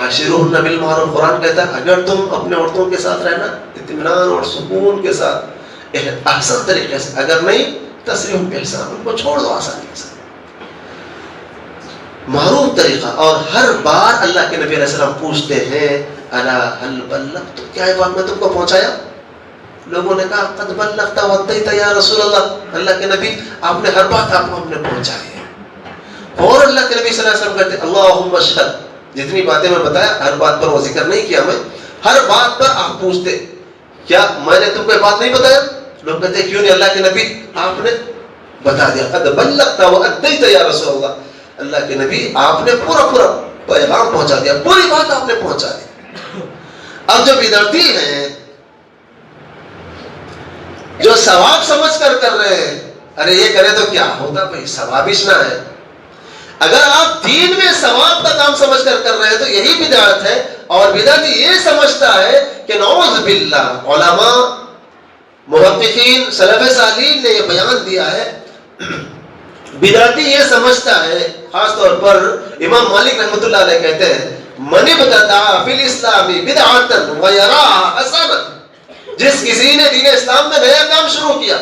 عاشروہن بالمعروف. قرآن کہتا ہے اگر تم اپنے عورتوں کے ساتھ رہنا اطمینان اور سکون کے ساتھ احسن طریقے سے، اگر نہیں تسریح باحسان، ان کو چھوڑ دو آسانی کے ساتھ، معروف طریقہ. اور ہر بار اللہ کے نبی علیہ السلام پوچھتے ہیں الا هل بلغت، کیا یہ بات میں تم کو پہنچایا؟ لوگوں نے کہا قد بلغت وادیت یا رسول اللہ، اللہ کے نبی آپ نے ہر بات آپ کو ہم نے پہنچائی ہے. اور اللہ کے نبی صلی اللہ علیہ وسلم کہتے اللہم اشہد، جتنی باتیں میں بتایا ہر بات پر وہ ذکر نہیں کیا میں، ہر بات پر آپ پوچھتے کیا میں نے تم کو بات نہیں بتایا؟ لوگ کہتے کیوں نہیں اللہ کے نبی آپ نے بتا دیا. قد بلغت وادیت یا رسول اللہ، اللہ کے نبی آپ نے پورا پیغام پہنچا دیا، پوری بات آپ نے پہنچا دی. اب جو بدعتی ہیں، جو ثواب سمجھ کر رہے ہیں، ارے یہ کرے تو کیا ہوتا بھائی، ثوابش نہ ہے. اگر آپ دین میں ثواب کا کام سمجھ کر رہے ہیں تو یہی بدعت ہے. اور بدعتی یہ سمجھتا ہے کہ نعوذ باللہ، علماء محققین سلف صالحین نے یہ بیان دیا ہے، بدعتی یہ سمجھتا ہے، خاص طور پر امام مالک رحمۃ اللہ علیہ کہتے ہیں من ابتدع فی الاسلام بدعتا ویراها حسنا، جس کسی نے دین اسلام میں نیا کام شروع کیا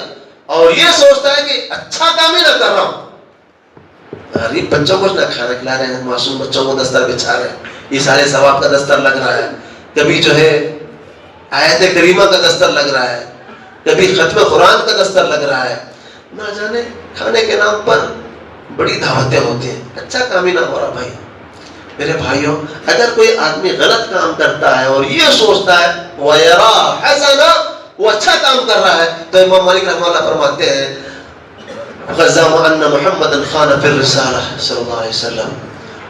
اور یہ سوچتا ہے کہ اچھا کام ہی نہ کر رہا ہوں، غریب بچوں کو نہ کھانا کھلا رہے ہیں، معصوم بچوں کو دستر بچھا رہے ہیں، یہ سارے ثواب کا دستر لگ رہا ہے، کبھی جو ہے آیت کریمہ کا دستر لگ رہا ہے، کبھی ختم قرآن کا دستر لگ رہا ہے، نہ جانے کھانے کے نام پر بڑی دعوتیں ہوتی ہیں، اچھا کام ہی نہ ہو رہا. بھائی میرے بھائیوں، اگر کوئی آدمی غلط کام کرتا ہے اور یہ سوچتا ہے وَيَرَا حَسَنًا، وہ اچھا کام کر رہا ہے، تو امام مالک رحمہ اللہ فرماتے ہیں غزام ان محمد خان فی الرسالہ صلی اللہ علیہ وسلم،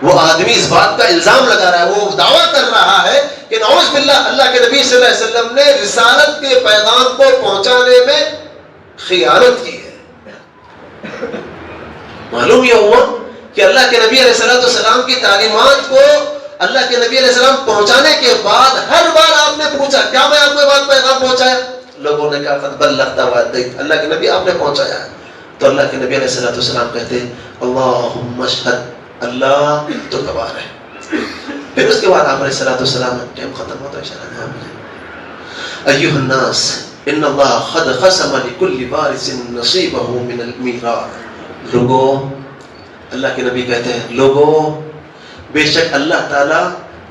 وہ آدمی اس بات کا الزام لگا رہا ہے، وہ دعویٰ کر رہا ہے کہ نعوذ باللہ اللہ کے نبی صلی اللہ علیہ وسلم نے رسالت کے پیغام کو پہنچانے میں خیانت کی ہے. معلوم یہ ہوا کہ اللہ کے نبی علیہ السلام کی تعلیمات کو اللہ کے نبی علیہ السلام پہنچانے کے بعد ہر بار آپ نے پوچھا کیا میں آپ کو بات پیغام پہنچایا؟ لوگوں نے کہا قد بلغت وادیت، اللہ کے نبی آپ نے پہنچایا ہے. تو اللہ کے نبی علیہ السلام کہتے اللہم اشہد، اللہ تو گواہ ہے. پھر اس کے بعد آپ علیہ السلام ٹائم ختم ہوتا ہے، ایھا الناس ان اللہ قد قسم لکل وارث نصیبہ من المیراث. لوگوں، اللہ کے نبی کہتے ہیں لوگوں، بے شک اللہ تعالیٰ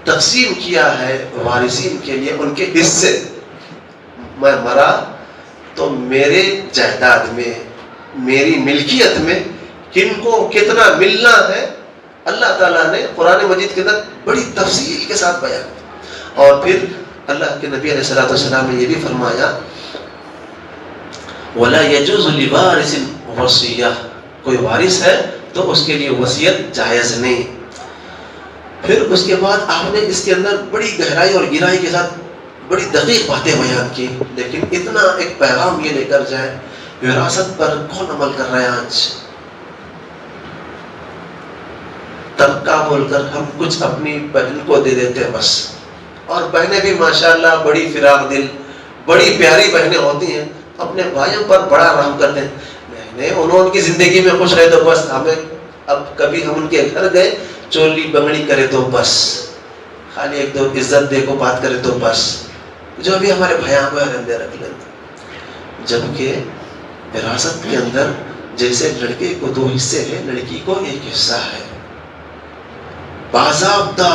تقسیم کیا ہے وارثین کے لیے ان کے حصے. میں مرا تو میرے جائیداد میں، میری ملکیت میں کن کو کتنا ملنا ہے، اللہ تعالیٰ نے قرآن مجید کے اندر بڑی تفصیل کے ساتھ بیان. اور پھر اللہ کے نبی علیہ السلام نے یہ بھی فرمایا وَلَا يَجُوزُ لِوَارِثٍ وَصِيَّةٌ، کوئی وارث ہے تو اس کے لیے وصیت جائز نہیں. پھر اس کے بعد آپ نے اس کے اندر بڑی گہرائی اور گہرائی کے ساتھ بڑی دقیق باتیں بیان کی. لیکن اتنا ایک پیغام یہ لے کر جائے، وراثت پر کون عمل کر رہے ہیں آج؟ طبقہ بول کر ہم کچھ اپنی بہن کو دے دیتے ہیں بس، اور بہنیں بھی ماشاءاللہ بڑی فراق دل، بڑی پیاری بہنیں ہوتی ہیں، اپنے بھائیوں پر بڑا رحم کرتے ہیں. نہیں، انہوں ان کی زندگی میں خوش رہے تو بس، ہمیں اب کبھی ہم ان کے گھر گئے چولی بنگڑی کرے تو بس، خالی ایک دو عزت دے کو بات کرے تو بس، جو بھی ہمارے بھائیاں کو رندے رکھ لیں. جبکہ وراثت کے اندر جیسے لڑکے کو 2 حصے ہیں، لڑکی کو 1 حصہ ہے. باضابطہ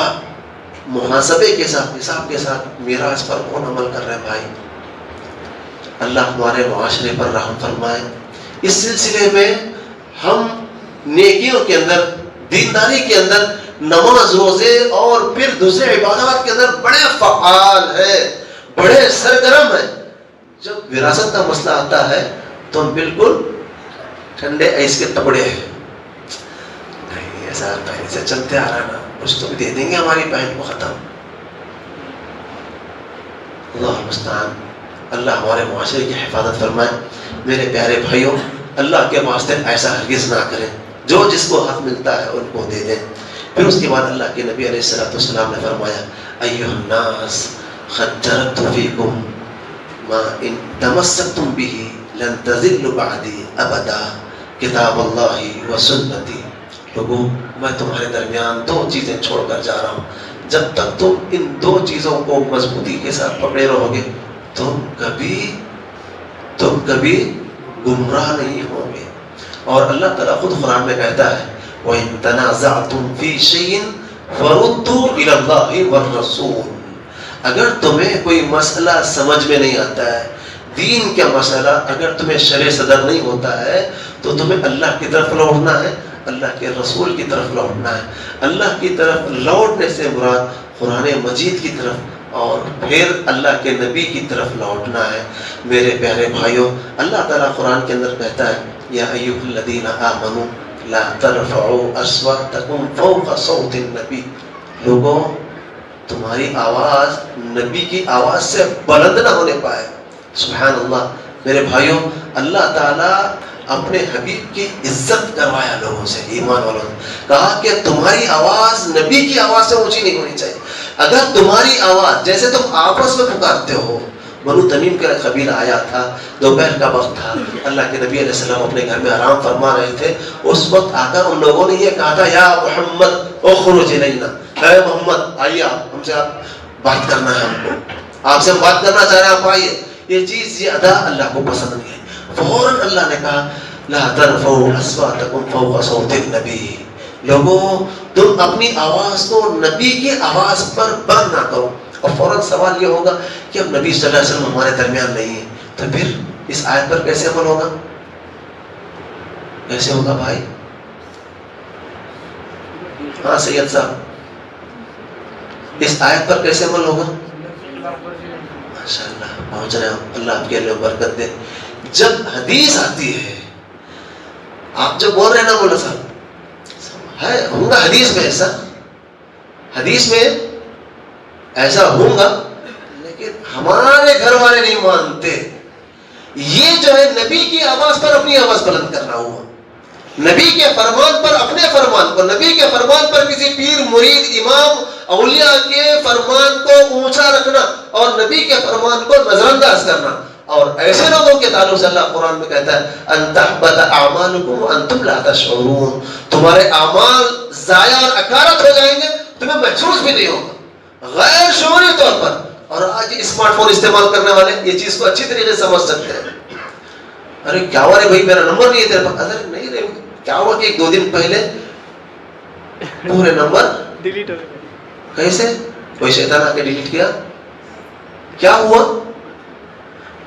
محاسبے کے ساتھ، حساب کے ساتھ میراث پر کون عمل کر رہے ہیں بھائی؟ اللہ ہمارے معاشرے پر رحم فرمائے. اس سلسلے میں ہم نیکیوں کے اندر، دینداری کے اندر، نماز روزے اور پھر دوسرے عبادات کے اندر بڑے فعال ہیں، بڑے سرگرم ہیں. جب وراثت کا مسئلہ آتا ہے تو ہم بالکل ٹھنڈے ایس کے ٹکڑے ہیں. نہیں، ایسا پہلے سے چلتے آ رہا نا، کچھ تو بھی دے دیں گے ہماری بہن کو، ختم. اللہ المستعان. اللہ ہمارے معاشرے کی حفاظت فرمائے. میرے پیارے بھائیوں، اللہ کے واسطے ایسا ہرگز نہ کریں. جو جس کو حق ملتا ہے ان کو دے دیں. پھر اس کے بعد اللہ کے نبی علیہ السلام نے فرمایا ایھا الناس قد ترکت فیکم ما ان تمسکتم به لن تضلوا بعدی ابدا کتاب اللہ و سنتی. لوگوں، میں تمہارے درمیان دو چیزیں چھوڑ کر جا رہا ہوں. جب تک تم ان دو چیزوں کو مضبوطی کے ساتھ پکڑے رہو گے تم کبھی گمراہ نہیں ہوں گے. اور اللہ تعالیٰ خود قرآن میں کہتا ہے وَإِن تَنَازَعْتُمْ فِي شَيْءٍ فَرُدُّوهُ إِلَى اللَّهِ وَالرَّسُولِ. اگر تمہیں کوئی مسئلہ سمجھ میں نہیں آتا ہے، دین کا مسئلہ اگر تمہیں شرع صدر نہیں ہوتا ہے تو تمہیں اللہ کی طرف لوٹنا ہے، اللہ کے رسول کی طرف لوٹنا ہے. اللہ کی طرف لوٹنے سے مراد قرآن مجید کی طرف اور پھر اللہ کے نبی کی طرف لوٹنا ہے. میرے پیارے بھائیوں، اللہ تعالیٰ قرآن کے اندر کہتا ہے یا ایھا الذین آمنوا لا ترفعوا اصواتکم فوق صوت النبی. لوگوں، تمہاری آواز نبی کی آواز سے بلند نہ ہونے پائے. سبحان اللہ. میرے بھائیوں، اللہ تعالیٰ اپنے حبیب کی عزت کروایا لوگوں سے، ایمان والوں نے کہا کہ تمہاری آواز نبی کی آواز سے اونچی نہیں ہونی چاہیے. اگر تمہاری آواز جیسے تم آپس میں پکارتے ہو، بنو تمیم کا قبیلہ آیا تھا، دوپہر کا وقت تھا، اللہ کے نبی علیہ السلام اپنے گھر میں آرام فرما رہے تھے. اس وقت آ کر ان لوگوں نے یہ کہا تھا یا محمد اخرج الینا، اے محمد آئیے، ہم سے آپ بات کرنا ہے، ہم کو آپ سے بات کرنا چاہ رہے ہیں، آپ آئیے. یہ چیز، یہ ادا اللہ کو پسند نہیں ہے. فوراً اللہ نے کہا لا ترفعوا اصواتکم فوق صوت النبی. لوگوں، تم اپنی آواز کو نبی کی آواز پر بند نہ کرو. اور فوراً سوال یہ ہوگا کہ اب نبی صلی اللہ علیہ وسلم ہمارے درمیان نہیں ہے تو پھر اس آیت پر کیسے عمل ہوگا؟ کیسے ہوگا بھائی؟ ہاں سید صاحب، اس آیت پر کیسے عمل ہوگا؟ ماشاءاللہ پہنچ رہے ہیں. اللہ آپ کے لیے برکت دے. جب حدیث آتی ہے، آپ جو بول رہے ہیں نا مولا صاحب، ہے ہوں گا حدیث میں ایسا، حدیث میں ایسا ہوں گا، لیکن ہمارے گھر والے نہیں مانتے. یہ جو ہے نبی کی آواز پر اپنی آواز بلند کرنا ہوا، نبی کے فرمان پر اپنے فرمان کو، نبی کے فرمان پر کسی پیر مرید امام اولیاء کے فرمان کو اونچا رکھنا اور نبی کے فرمان کو نظر انداز کرنا. اور ایسے لوگوں کے تعلق سے اللہ قرآن میں کہتا ہے ان تحبط اعمالکم وانتم لا تشعرون. تمہارے اعمال ضائع اور اکارت ہو جائیں گے، تمہیں محسوس بھی نہیں ہوگا، غیر شعوری طور پر. اور آج اسمارٹ فون استعمال کرنے والے یہ چیز کو اچھی طریقے سے سمجھ سکتے ہیں. ارے کیا ہوا رے بھائی، میرا نمبر نہیں ہے تیرے پاس. ارے نہیں رے، کیا ہوا کہ ایک دو دن پہلے پورے نمبر ڈیلیٹ ہو گئے. کیسے؟ کوئی شیطان آ کے ڈیلیٹ کیا؟ کیا ہوا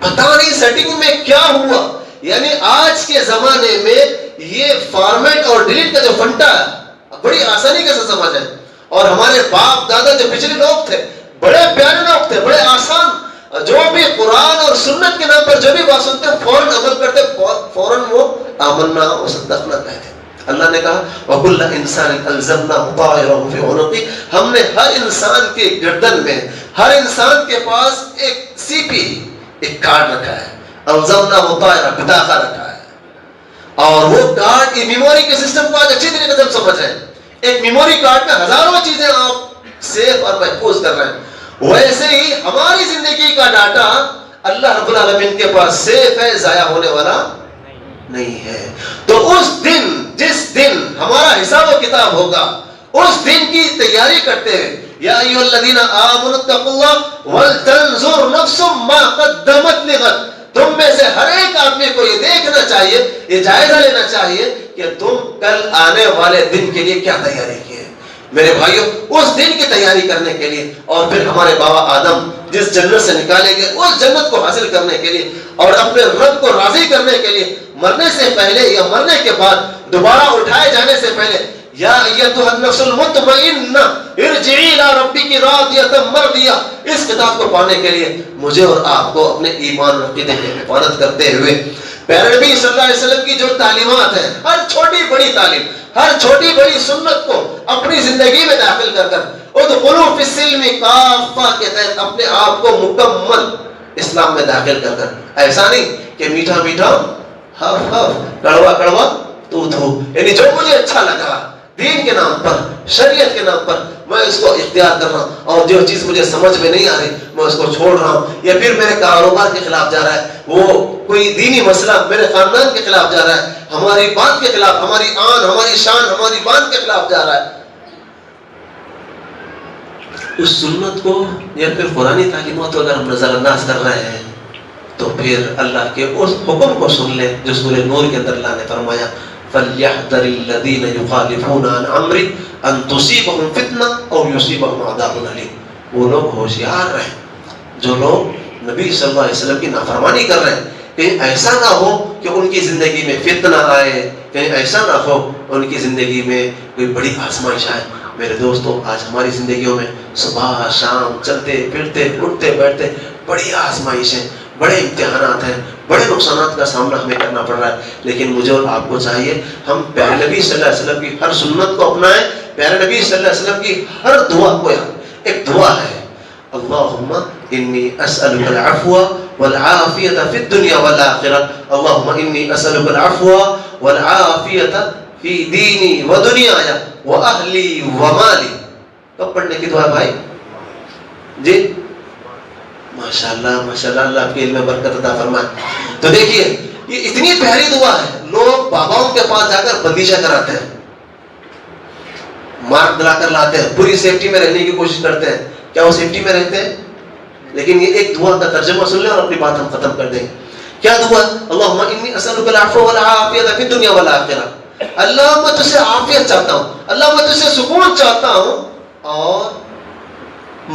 پتہ نہیں، سیٹنگ میں کیا ہوا. یعنی آج کے زمانے میں یہ فارمیٹ اور ڈیلیٹ کا جو فنٹا ہے بڑی آسانی کے ساتھ سمجھ ہے. اور ہمارے باپ دادا جو پچھلے لوگ تھے بڑے پیارے لوگ تھے، بڑے آسان، جو بھی قرآن اور سنت کے نام پر جو بھی بات سنتے فوراً عمل کرتے، فوراً وہ آمنا وصدقنا کہتے. اللہ نے کہا وَكُلَّ إِنسَانٍ أَلْزَمْنَاهُ طَائِرَهُ فِي عُنُقِهِ. ہم نے ہر انسان کے گردن میں، ہر انسان کے پاس ایک سی پی، ایک کارڈ رکھا ہے. أَلْزَمْنَاهُ طَائِرَهُ، بطاقہ رکھا ہے. اور وہ کارڈ یہ میموری کے سسٹم کو آج اچھی طریقے سے ہم سمجھ رہے ہیں. ایک میموری کارڈ میں ہزاروں چیزیں آپ سیو اور محفوظ کر رہے ہیں. ویسے ہی ہماری زندگی کا ڈاٹا اللہ رب العالمین کے پاس سیف ہے، ضائع ہونے والا نہیں ہے. تو اس دن، جس دن ہمارا حساب و کتاب ہوگا، اس دن کی تیاری کرتے ہوئے یا ایھا الذین آمنوا اتقوا اللہ ولتنظر نفس ما قدمت لغد. تم میں سے ہر ایک آدمی کو یہ دیکھنا چاہیے، یہ جائزہ لینا چاہیے کہ تم کل آنے والے دن کے لیے کیا تیاری کی ہے. میرے بھائیوں، اس دن کی تیاری کرنے کے لیے اور پھر ہمارے بابا آدم جس جنت سے نکالے گئے اس جنت کو حاصل کرنے کے لیے اور اپنے رب کو راضی کرنے کے لیے مرنے سے پہلے یا مرنے کے بعد دوبارہ اٹھائے جانے سے پہلے یا ایتھا النفس المطمئنہ ارجعی الی ربک راضیۃ مرضیہ، اس کتاب کو پانے کے لیے مجھے اور آپ کو اپنے ایمان اور عقیدے کی حفاظت کرتے ہوئے پیارے نبی صلی اللہ علیہ وسلم کی جو تعلیمات ہیں، ہر چھوٹی بڑی تعلیم، ہر چھوٹی بڑی سنت کو اپنی زندگی میں داخل کر کر ادخلوا فی السلم کافہ کے تحت اپنے آپ کو مکمل اسلام میں داخل کر کر. ایسا نہیں کہ میٹھا میٹھا ہف ہف کڑوا کڑوا تو یعنی جو مجھے اچھا لگا دین کے نام پر شریعت کے نام پر میں اس کو اختیار کر رہا ہوں, اور جو چیز مجھے سمجھ میں نہیں آ رہی میں اس کو چھوڑ رہا ہوں, یا پھر میرے کاروبار کے خلاف جا رہا ہے, وہ کوئی دینی مسئلہ میرے خاندان کے خلاف جا رہا ہے, ہماری بات کے خلاف, ہماری آن, ہماری شان, ہماری بات کے خلاف جا رہا ہے, اس سنت کو یا پھر قرآنی تعلیمات کو اگر ہم نظر انداز کر رہے ہیں تو پھر اللہ کے اس حکم کو سن لیں جو سورہ نور کے اندر اللہ نے فرمایا فَلْيَحْذَرِ الَّذِينَ يُخَالِفُونَ عَنْ أَمْرِهِ أَن تُصِيبَهُمْ فِتْنَةٌ أَوْ يُصِيبَهُمْ عَذَابٌ أَلِيمٌ. وہ لوگ ہوشیار رہیں جو لوگ نبی صلی اللہ علیہ وسلم کی نافرمانی کر رہے ہیں, کہیں ایسا نہ ہو کہ ان کی زندگی میں فتنہ آئے, کہیں ایسا نہ ہو ان کی زندگی میں کوئی بڑی آزمائش آئے. میرے دوستو, آج ہماری زندگیوں میں صبح شام چلتے پھرتے اٹھتے بیٹھتے بڑی آزمائش ہیں, بڑے امتحانات ہیں, بڑے نقصانات کا سامنا ہمیں کرنا پڑ رہا ہے, لیکن مجھے اور آپ کو چاہیے ہم پیارے نبی صلی اللہ علیہ وسلم کی ہر سنت کو اپنائیں, پیارے نبی صلی اللہ علیہ وسلم کی ہر دعا کو. ایک دعا ہے اللہم انی اسألک العفو والعافیت فی الدنیا والآخرہ, اللہم انی اسألک العفو والعافیت فی دینی و دنیایا و اہلی و مالی. کب پڑھنے کی دعا بھائی جی؟ ماشاءاللہ ماشاءاللہ, اللہ آپ کے علم میں برکت عطا فرمائے. تو دیکھیے یہ اتنی پیاری دعا ہے, لوگ باباؤں کے پاس جا کر بندیشہ کراتے ہیں, مارک دلا کر لاتے ہیں, پوری سیفٹی میں رہنے کی کوشش کرتے ہیں. کیا وہ سیفٹی میں رہتے ہیں؟ لیکن یہ ایک دعا کا ترجمہ سن لیں اور اپنی بات ہم ختم کر دیں گے. کیا دعا؟ اللہم انی اسألک العفو والعافیت فی الدنیا والآخرہ. اللہ میں تجھ سے عافیت چاہتا ہوں, اللہ میں تجھ سے سکون چاہتا ہوں اور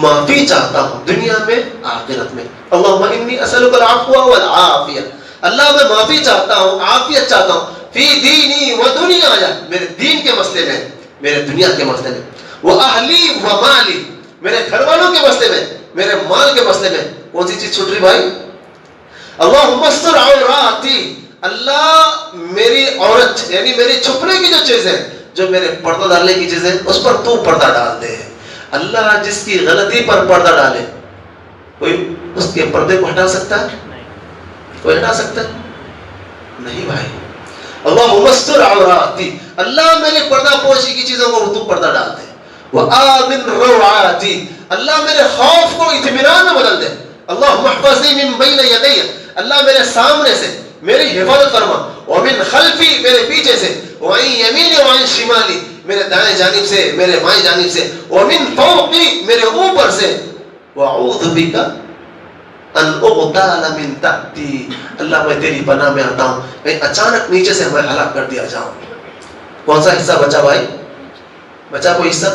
معافی چاہتا ہوں دنیا میں آخرت میں. اللہم انی اسألک العفو والعافیت, اللہ میں معافی چاہتا ہوں, عافیت چاہتا ہوں, فی دینی و دنیایا, میرے دین کے مسئلے میں, میرے دنیا کے مسئلے میں, وہ اہلی و مالی, میرے گھر والوں کے مسئلے میں, میرے مال کے مسئلے میں. کون سی چیز چھوٹ رہی بھائی؟ اللہم استر عوراتی, اللہ میری عورت یعنی میری چھپنے کی جو چیز ہے, جو میرے پردہ ڈالنے کی چیز ہے اس پر تو پردہ ڈال دے. اللہ جس کی غلطی پر پردہ ڈالے, کوئی اس کے پردے کو ہٹا سکتا ہے؟ کوئی ہٹا سکتا ہے؟ نہیں بھائی. اللہم استر عوراتی, اللہ میرے پردہ پوشی کی چیزوں کو تو پردہ ڈال دے. وآمن روعاتی, اللہ میرے خوف کو اطمینان میں بدل دے. اللہم احفظنی من بین یدی, اللہ میرے سامنے سے میری حفاظت فرما. ومن خلفی, میرے پیچھے سے. وعن یمینی وعن شمالی, میرے دائیں جانب سے میرے بائیں جانب سے. ومن فوقی, میرے اوپر سے. وَأَعُوذُ بِكَ ان اغتال من تحتی, اللہ میں تیری پناہ میں آتا ہوں کہیں اچانک نیچے سے میں ہلاک کر دیا جاؤں. کون سا حصہ بچا بھائی؟ بچا کوئی حصہ؟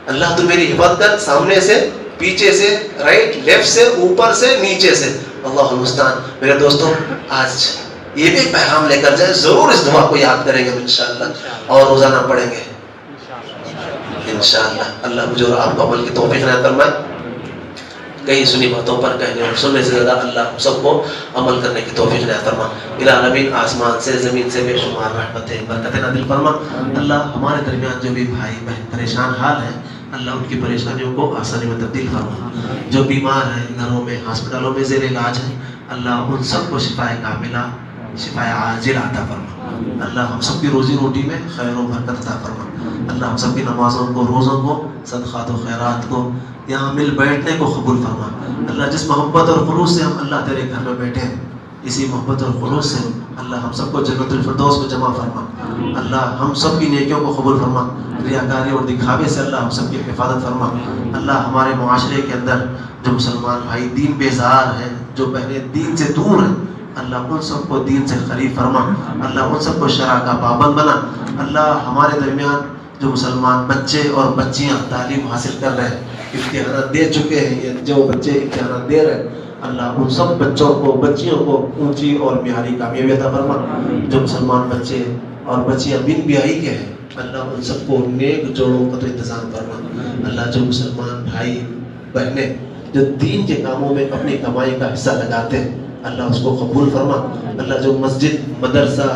اللہ تو میری حفاظت کر, سامنے سے, پیچھے سے, رائٹ لیفٹ سے, اوپر سے, نیچے سے. اللہ المستعان. میرے دوستوں, آج یہ بھی پیغام لے کر جائیں, ضرور اس دعا کو یاد کریں گے انشاءاللہ, اور روزانہ پڑھیں گے انشاءاللہ. اللہ مجھے اور آپ کو عمل کی توفیق عنایت فرمائے. کئی سنی باتوں پر کہنے اور سننے سے زیادہ اللہ سب کو عمل کرنے کی توفیق عنایت فرما. الہ العالمین, آسمان سے زمین سے بے شمار رحمتیں برکتیں نازل فرما. اللہ ہمارے درمیان جو بھی بھائی بہن پریشان حال ہیں, اللہ ان کی پریشانیوں کو آسانی میں تبدیل فرما. جو بیمار ہیں گھروں میں, ہاسپٹلوں میں زیر علاج ہیں, اللہ ان سب کو شفاء کاملہ, شفاء عاجل عطا فرما. اللہ ہم سب کی روزی روٹی میں خیر و برکت عطا فرما. اللہ ہم سب کی نمازوں کو, روزوں کو, صدقات و خیرات کو, یہاں مل بیٹھنے کو قبول فرما. اللہ جس محبت اور خلوص سے ہم اللہ تیرے گھر میں بیٹھے ہیں, اسی محبت اور خلوص سے اللہ ہم سب کو جنت الفردوس میں جمع فرما. اللہ ہم سب کی نیکیوں کو قبول فرما. ریاکاری اور دکھاوے سے اللہ ہم سب کی حفاظت فرما. اللہ ہمارے معاشرے کے اندر جو مسلمان بھائی دین بیزار ہیں, جو بہنیں دین سے دور ہیں, اللہ ان سب کو دین سے قریب فرما. اللہ ان سب کو شرع کا پابند بنا. اللہ ہمارے درمیان جو مسلمان بچے اور بچیاں تعلیم حاصل کر رہے ہیں, امتحانات دے چکے ہیں, جو بچے امتحانات دے رہے ہیں, اللہ ان سب بچوں کو, بچیوں کو اونچی اور معیاری کامیابی عطا فرما. جو مسلمان بچے اور بچیاں بن بیاہی کے ہیں, اللہ ان سب کو نیک جوڑوں کا تو انتظام فرما. اللہ جو مسلمان بھائی بہنیں جو دین کے کاموں میں اپنی کمائی کا حصہ لگاتے ہیں, اللہ اس کو قبول فرما. اللہ جو مسجد, مدرسہ,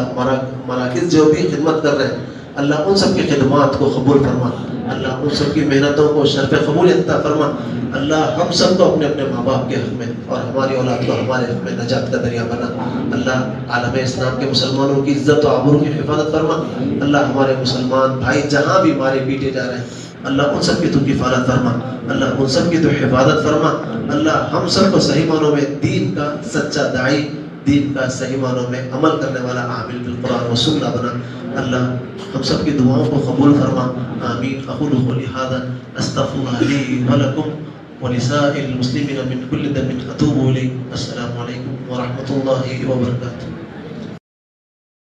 مراکز جو بھی خدمت کر رہے ہیں, اللہ ان سب کی خدمات کو قبول فرما، اللہ ان سب کی محنتوں کو شرف قبولیت عطا فرما، اللہ ہم سب کو اپنے اپنے ماں باپ کے حق میں اور ہماری اولاد کو ہمارے حق میں نجات کا ذریعہ بنا، اللہ عالم اسلام کے مسلمانوں کی عزت و آبرو کی حفاظت فرما، اللہ ہمارے مسلمان بھائی جہاں بھی مارے پیٹے جا رہے ہیں اللہ ان سب کی تو کفالت فرما، اللہ ان سب کی تو حفاظت فرما، اللہ ہم سب کو صحیح معنوں میں دین کا سچا داعی، دین کا صحیح معنوں میں عمل کرنے والا عامل بالقرآن و سنہ بنا، اللہ ہم سب کی دعاؤں کو قبول فرما، آمین۔ اقول قولی ھذا استغفر اللہ لی ولکم ولسائر المسلمین من کل ذنب اتوب الیہ۔ السلام علیکم ورحمۃ اللہ وبرکاتہ۔